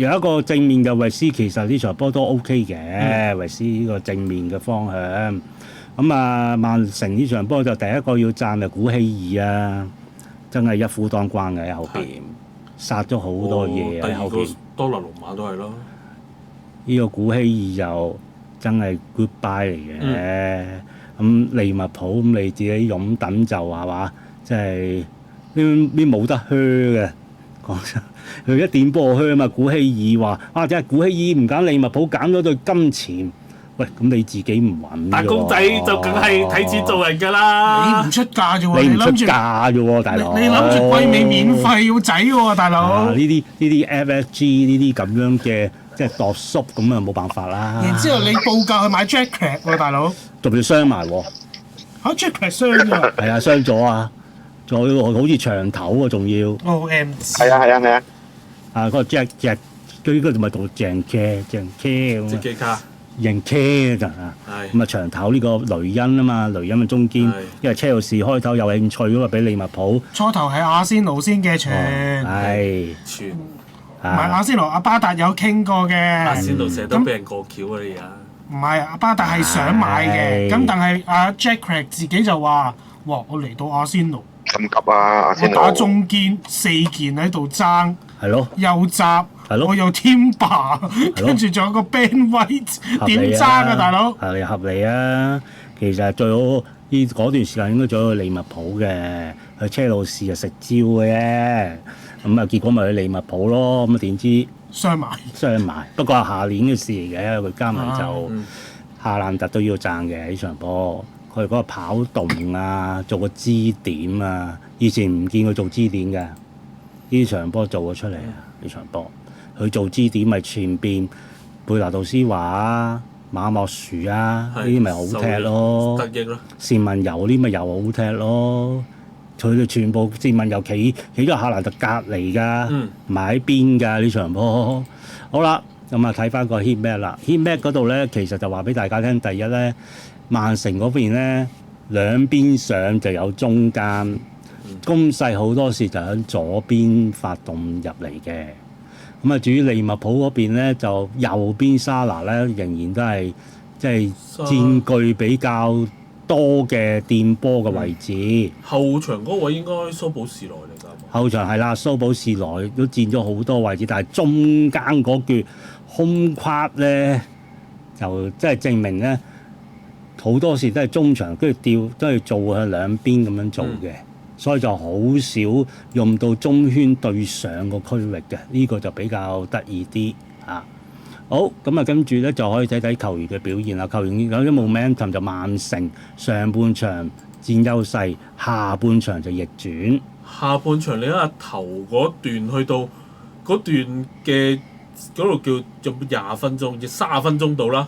有一個正面嘅維斯，其實呢場波都 OK 嘅。維斯呢個正面嘅方向。咁啊，曼城呢場波就第一個要讚嘅古希爾啊，真係一夫當關嘅喺後邊，殺咗好多嘢喺後邊。多納龍馬都係咯。呢個古希爾就〜真係 goodbye 嚟嘅，咁利物浦咁你自己擁躉就係嘛，即係呢冇得靴嘅，講真，佢一點波靴啊嘛。古希爾話：哇！真係古希爾唔揀利物浦，揀咗對金錢。喂，咁你自己唔揾打工仔就梗係睇錢做人㗎啦。你唔出價啫喎，你唔出價啫喎，大佬。你諗住季尾免費要仔喎，大佬。呢啲 FSG 呢啲咁樣嘅。即係度縮咁啊，冇辦法啦。然之後你報價去買 Jack 喎，大佬。仲要傷埋喎。嚇 Jack 傷㗎？係啊，傷咗啊！仲要好似長頭啊，仲要。OMG。係啊。啊，嗰個 Jack，佢應該就咪讀鄭車咁。即機卡。認車咋啊？咁啊，長頭呢個雷恩啊嘛，雷恩嘅中堅，因為車路士開頭有興趣㗎嘛，俾利物浦。初頭係阿仙奴先嘅傳。係。傳。唔係阿仙奴，阿巴達有傾過嘅。阿仙奴成日都俾人過橋啊！你而家唔係阿巴達係想買嘅，咁但係阿 Jack Craig 自己就話：哇！我嚟到阿仙奴咁急啊！阿仙奴我打中堅4件喺度爭，係咯，右閘，我又 Timber，跟住仲有個 Ben White，點爭啊，大佬？係合理啊！其實最好呢嗰段時間應該做去利物浦嘅，去車路士就食蕉嘅啫。咁啊，結果咪去利物浦咯，咁啊點知傷埋，不過係下年嘅事嚟嘅，佢加埋就夏蘭特都要賺嘅呢場波，佢嗰個跑動啊，做個支點啊，以前唔見佢做支點嘅，呢場波做咗出嚟啊！呢場波佢做支點咪前邊貝拿杜斯華啊、馬莫殊啊，呢啲咪好踢咯，得益咯。單文柔呢咪又好踢咯。佢哋全部單文柔企咗夏蘭特隔離㗎，唔係喺邊㗎呢場波。好啦，咁啊睇翻個 heat map 啦 ，heat map 嗰度咧其實就話俾大家聽，第一咧曼城嗰邊咧兩邊上就有中間，攻勢好多時就喺左邊發動入嚟嘅。咁啊，至於利物浦嗰邊咧，就右邊沙拿咧仍然都係即係佔據比較多嘅墊波嘅位置。後場嗰位應該蘇保士來嚟㗎。後場係啦，蘇保士來都佔咗好多位置，但係中間嗰橛空框咧，就即係證明咧好多時都係中場跟住調都係做向兩邊咁樣做嘅。所以就好少用到中圈對上個區域嘅，呢個就比較得意啲嚇。好，咁啊跟住咧就可以睇睇球員嘅表現啦。球員有啲 momentum 就曼城上半場佔優勢，下半場就逆轉。下半場你睇下頭嗰段去到嗰段嘅嗰度叫做20分鐘，亦30分鐘到啦。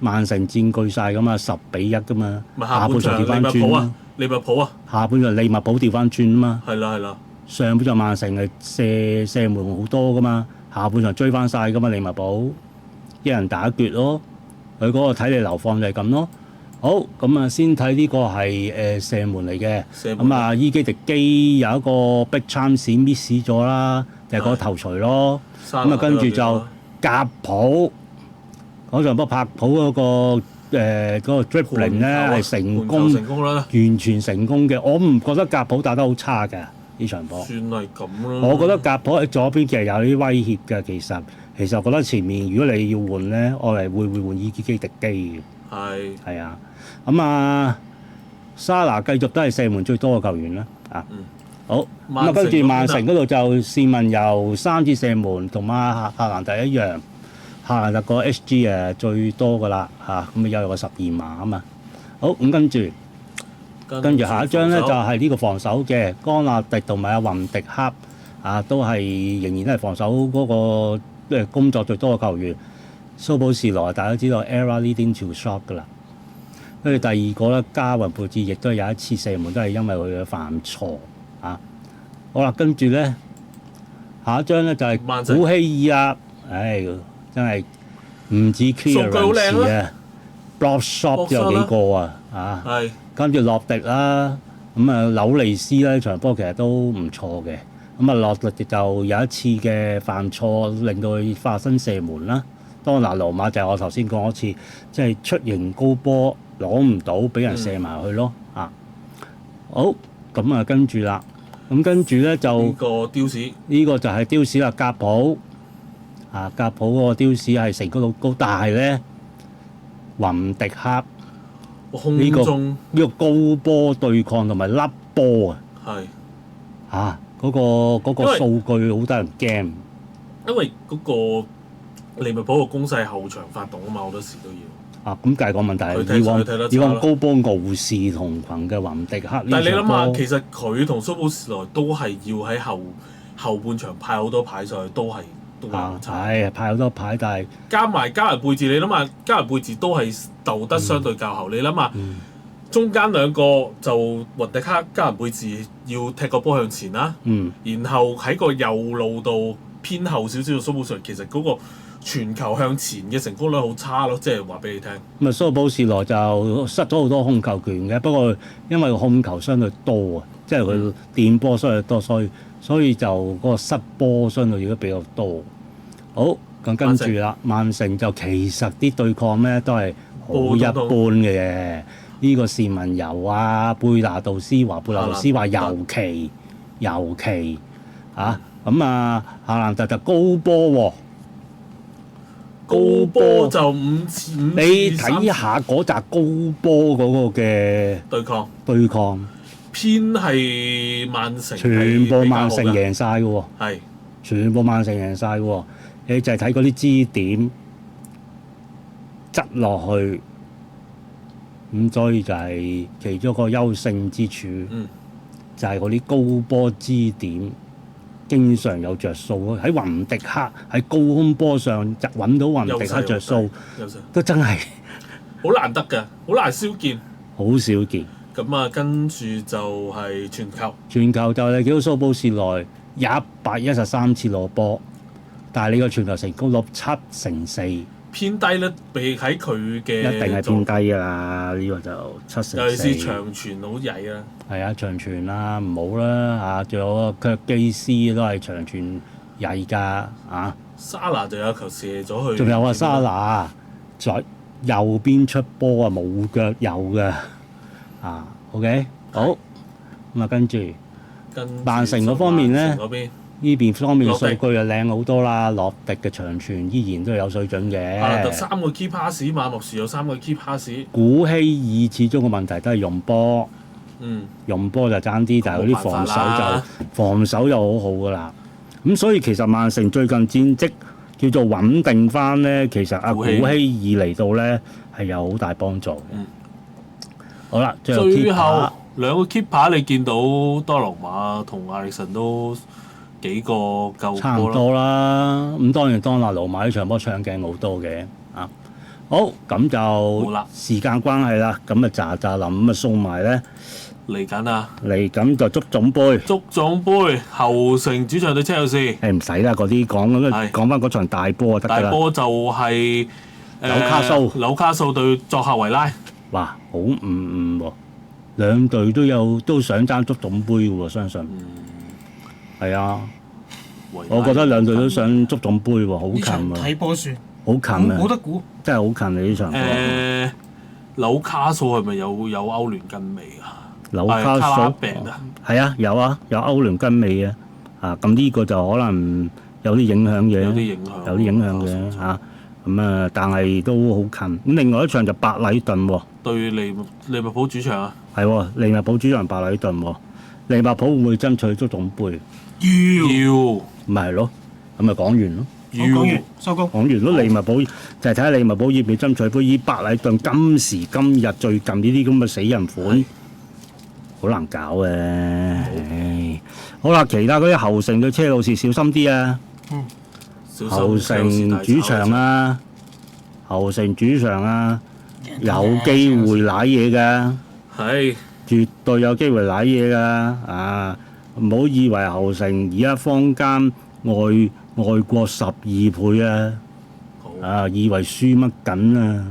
曼城佔據晒噶嘛，10-1噶嘛。下半場調翻轉啊！利物浦啊！下半場利物浦調翻轉啊嘛。係啦。上半場曼城係射門好多噶嘛，下半場追翻晒噶嘛利物浦，一人打一橛咯。佢嗰個體力流放就係咁咯。好，咁啊先睇呢個係射門嚟嘅。咁啊伊基迪基有一個big chance miss 咗啦，就係嗰個頭槌咯。咁啊跟住就格普嗰場波拍普嗰個。嗰個 dribbling 咧係成功啦，完全成功嘅。我唔覺得格普打得好差㗎呢場波。算係咁咯。我覺得格普喺左邊其實有啲威脅㗎。其實我覺得前面如果你要換咧，我係會換伊基迪基嘅。係啊，咁啊，沙拿繼續都係射門最多嘅球員啦。啊，好咁啊，跟住曼城嗰度就單文柔3次射門，同夏蘭特一樣。夏蘭特個 XG 最多㗎啦嚇，咁有個12碼啊嘛。好，咁跟住下一張咧就係呢個防守嘅江納迪同埋阿雲迪克啊，都係仍然都係防守嗰個工作最多嘅球員。蘇保士來大家知道 error leading to shot 㗎啦。跟住第二個咧加雲佩治亦都有一次射門，都係因為佢嘅犯錯啊。好啦，跟住咧下一張咧就係古希爾啊，真係唔止 clearance 啊 ，block shot 都有幾個啊，跟住洛迪啦，咁啊紐尼斯呢場波其實都唔錯嘅，咁啊洛迪就有一次嘅犯錯令到佢發生射門啦。當拿羅馬就係我頭先講一次，即係出型高波攞唔到，俾人射埋去咯啊！好，咁啊跟住啦，咁跟住咧就呢個丟士，呢個就係丟士啦，格普。格普嗰個丟士係成功率高，但係咧雲迪克呢個高波對抗同埋甩波啊，嗰個數據好得人驚。因為嗰個利物浦個攻勢後場發動啊嘛，好多時都要。咁計個問題，以往高波傲視同群嘅雲迪克，但係你諗下，其實佢同蘇保士萊都係要喺後半場派好多牌上去，都係派好多牌，但係加埋貝治，你諗下，加埋貝治都係鬥得相對較後。你諗下，中間兩個就雲迪克、加埋貝治要踢個波向前啦，然後喺個右路度偏後少少嘅蘇保士萊，其實嗰個傳球向前嘅成功率好差咯，即係話俾你聽。咁啊，蘇保士萊就失咗好多控球權嘅，不過因為控球相對多啊，即係佢墊波相對多，所以就嗰個失波相對亦都比較多。好，咁跟住啦，曼城就其實啲對抗咧都係好一般嘅。呢個單文柔啊、貝拿杜斯華尤其嚇咁啊，夏蘭特就高波喎。高波就5次，你睇下嗰紮高波嗰個嘅對抗，偏係曼城，全部曼城贏晒嘅喎，係全部曼城贏晒嘅喎。你就係睇嗰啲支點執落去，咁所以就係其中一個優勝之處，嗯就係嗰啲高波支點，經常有着數。喺雲迪克喺高空波上就揾到雲迪克着數，優勢都真係好難得㗎，好難消見。好少見。咁啊，跟住就係傳球，傳球就你見到蘇布士來113次攞波，但係你個傳球成功率7成4，偏低咧，比喺佢嘅一定係偏低㗎啦。呢、個就7成4。尤其是長傳好曳啊！係啊，長傳啦，唔好啦嚇，仲有個腳基斯都係長傳曳㗎啊！沙拿就有球射咗去，仲有啊，沙拿在右邊出波啊，冇腳有嘅啊。OK，好咁啊，跟住跟住曼城嗰方面咧嗰邊呢邊方面嘅數洛迪據就靚好多啦。洛迪嘅長傳依然都有水準阿特嘅。 3個 key pass，馬莫士有3個 key pass，古希爾始終嘅問題都係用波，嗯，用波就爭啲，但係嗰啲防守冇辦法啦就防守又好好㗎啦。咁所以其實曼城最近戰績叫做穩定翻咧，其實阿古希爾嚟到咧係有好大幫助嘅。嗯好啦，最後最 keeper 後兩個 keeper 你見到多羅馬同亞歷臣都幾個夠波啦，差唔多啦。咁當然當拿魯馬呢場波搶鏡好多嘅啊。好，咁就啦時間關係啦，咁啊喳喳臨咁啊送埋咧嚟緊啊！嚟緊就足總杯。足總杯後城主場對車路士，誒唔使啦，嗰啲講咁係講翻嗰場大波就得㗎啦。大波就係紐卡素對作客維拉。哇，好喎！兩隊都想爭足總杯嘅喎，相信。係啊，維拉我覺得兩隊都想足總杯喎，好呢場近啊，睇波算，好近啊，冇得估。真係好近啊！呢場波。紐卡素係咪有歐聯跟尾啊？紐卡卡拉素病啊！係啊，有啊，有歐聯跟尾嘅啊，咁呢個就可能有啲影響嘅，有啲影響有啲影響嘅嚇。咁啊，但係都好近。咁另外一場就白禮頓喎。對利物浦主場啊，係喎，利物浦主場白禮頓喎，利物浦會唔會爭取足總杯？要咪係咯，咁咪講完咯，我講完收工。講完咯。利物浦就係睇下利物浦要唔要爭取杯。以白禮頓今時今日最近呢啲咁嘅死人款，好難搞嘅。唉好啦，其他嗰啲後城對車路士小心啲啊！小心後城主場啊，後城主場啊，有機會舐嘢㗎。係絕對有機會舐嘢㗎啊！唔好以為後城而家坊間外國12倍啊！啊，以為輸乜緊啊！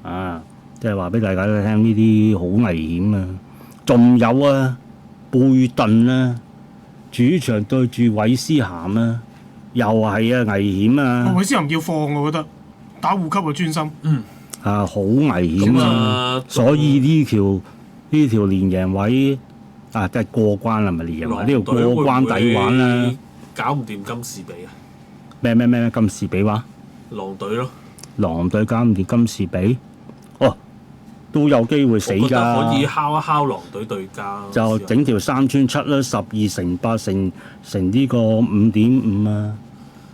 啊，即係話俾大家聽呢啲好危險啊！仲有啊，貝頓啊，主場對住韋斯咸啊，又係啊危險啊！韋斯咸要放我覺得打護級啊專心。啊，好危險咁啊！啊，所以呢條連贏位啊，即係過關啦，咪連贏位呢條過關抵玩啦！搞唔掂金士比啊！咩金士比話？狼隊咯，狼隊搞唔掂金士比，哦，都有機會死我覺得可以㗎！敲一敲狼隊對家。就整條3/7啦，12乘8乘呢個5.5啊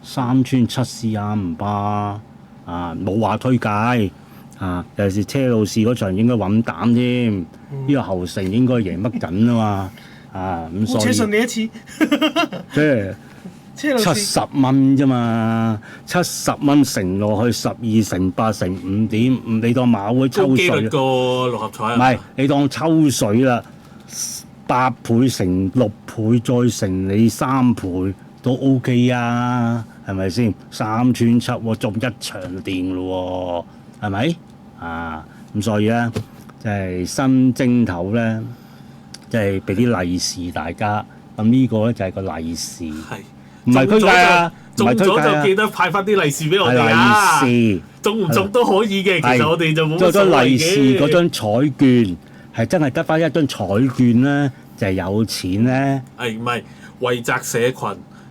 ，3/7試下唔怕啊！冇話推介啊，尤其是車路士嗰場應該穩膽添，呢個後城應該贏乜緊啊嘛啊咁所以我車信你一次，即係。車路士70蚊啫嘛，70蚊乘落去12乘8乘5.5，你當馬會抽高機率水，個六合彩啊！唔係你當抽水啦，8倍乘6倍再乘你3倍都 OK 啊，係咪先？3/7喎，中一場電咯喎，係咪啊？咁所以咧，就係新正頭咧，即係俾啲利是大家。咁呢個咧就係個利是。係唔係推介啊，唔中係推介啊咗就記，得派翻啲利是俾我哋係啊！利是。中唔中都可以嘅，其實我哋就冇乜做所謂咗利是嗰嘅。張彩券係真係得翻一張彩券咧，就係有錢咧。係唔係惠澤社群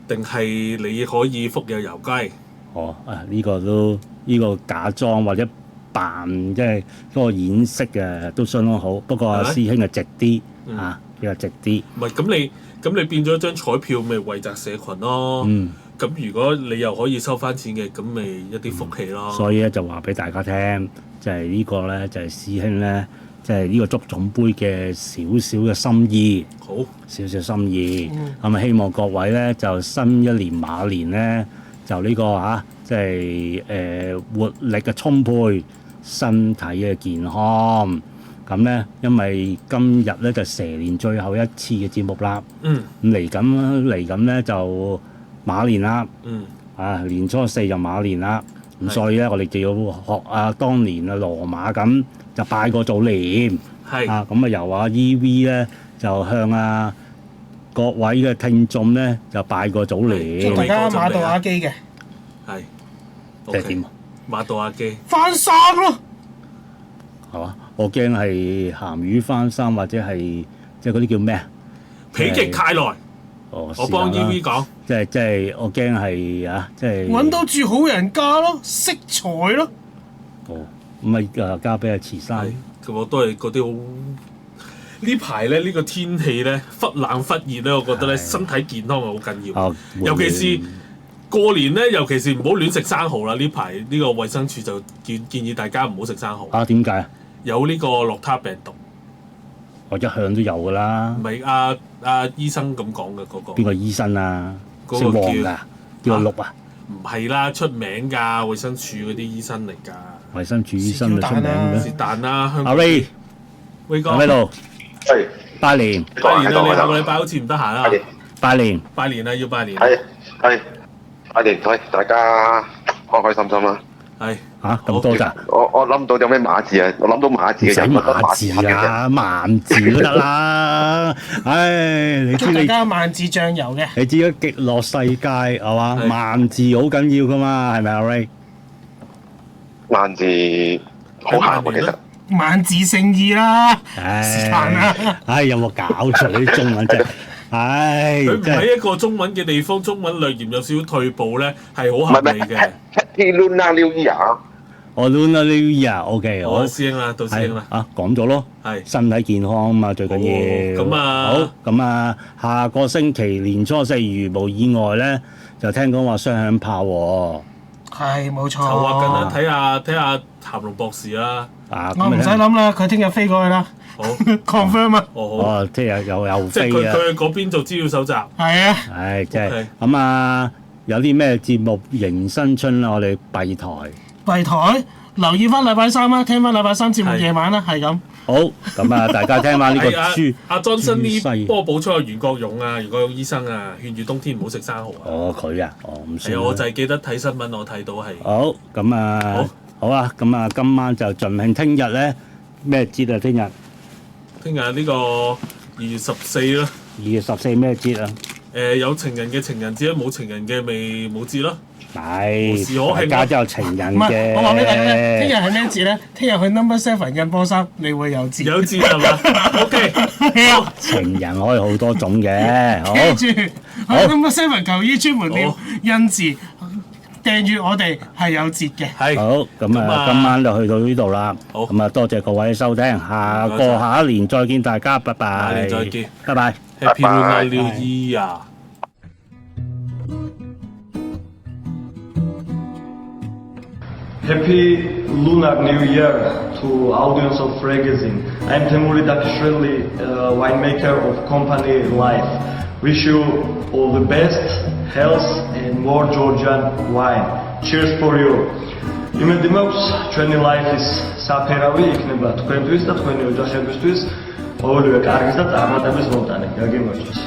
定係你可以福有油雞？哦啊，呢個都呢個假裝或者扮即係嗰個演飾嘅都相當好。不過阿係咪師兄係值啲啊，比較值啲。唔係咁你變咗張彩票咪惠澤社群咯。嗯，咁如果你又可以收翻錢嘅，咁咪一啲福氣咯。所以咧就話俾大家聽，就係呢個咧就係師兄咧即係呢個足總杯嘅少少嘅心意，好，少少心意。咁希望各位咧就新一年馬年咧就呢、個即係活力嘅充沛，身體嘅健康。咁咧，因為今日咧就蛇年最後一次嘅節目啦。咁嚟緊咧就馬年啦。年初4就馬年啦。咁所以咧，我哋就要學當年羅馬咁，就拜個早年。咁由EV 咧就向各位嘅聽眾咧就拜個早年。祝大家馬到亞基嘅。係。即係點啊？馬到亞基。翻生咯！係嘛？我驚係鹹魚翻生或者係即係嗰啲叫咩啊？否極泰來。我幫 EV 講。即係我驚係即係揾到住好人家咯，識財咯。咁咪交俾阿慈生。咁我都係嗰啲好。呢排咧呢個天氣咧忽冷忽熱咧，我覺得咧身體健康係好緊要。尤其是過年咧，尤其是唔好亂食生蠔啦。呢排呢個衛生署就建議大家唔好食生蠔。點解啊？有呢個洛他病毒。我一向都有㗎啦。唔係醫生咁講嘅嗰個。邊個醫生啊？嗰個叫陸啊？唔係啦，出名㗎，衛生署嗰啲醫生嚟㗎。衛生署醫生就出名嘅。是但啦，香港。阿 Ray 哥喺度。係。拜年。你下個禮拜好似唔得閒啊？拜年。拜年啊！要拜年。係。拜年，大家開心心啦。係。咁多咋？我諗到有咩馬字啊？我諗到馬字嘅人，覺得馬字啊，萬字都得啦。你知大家萬字醬油嘅。你知咗極樂世界係嘛？萬字好緊要噶嘛？係咪阿 Ray？萬字好鹹喎，其實。萬字聖意啦，是但啦。有冇搞錯啲中文啫？佢唔喺一個中文嘅地方，中文略嫌有少少退步咧，係好合理嘅。Happy Lunar New Year。Lunar New Year，OK。好，師兄啦，到師兄啦。講咗咯。係。身體健康啊嘛，最緊要。好，咁下個星期年初4如無意外咧，就聽講話雙響炮喎。係冇錯。籌劃緊啦，睇下譚龍博士啦。我唔使諗啦，佢聽日飛過去啦。好 confirm 啊！聽日又飛啊！即係佢嗰邊做資料搜集。係啊。即係咁有啲咩節目迎新春啦？我哋閉台。留意翻禮拜3啦，聽翻禮拜3節目夜晚啦，係咁。好，咁大家聽翻呢個豬。阿 Johnson 呢幫我補充袁國勇醫生勸住冬天唔好食生蠔啊。佢啊，唔算。我就係記得睇新聞，我睇到係。好，咁好啊，咁今晚就盡興。聽日咧咩節啊？聽日呢個2月14啦。2月14咩節啊？有情人嘅情人節，冇情人嘅咪冇節咯。係，大家都有情人嘅。唔係，我話俾大家聽，聽日係咩節咧？聽日去 Number 7印波衫，你會有節。有節係嘛？OK。情人可以好多種嘅。記住，去 Number 7球衣專門店印字，訂住我哋係有節嘅。係。好，咁今晚就去到呢度啦。好。咁多謝各位收聽，下一年再見大家，拜拜。下年再見。拜拜。Happy Lunar New Year。Happy Lunar New Year to audience of Fragazine. I'm Temuri Dakishvili, winemaker of company Life. Wish you all the best, health and more Georgian wine. Cheers for you. იმედი მაქვს ჩვენი Life-ის საფერავი იქნება თქვენთვის და თქვენი ოჯახებისთვის ყოველივე კარგის და წარმატების მომტანი. გაგიმარჯოს.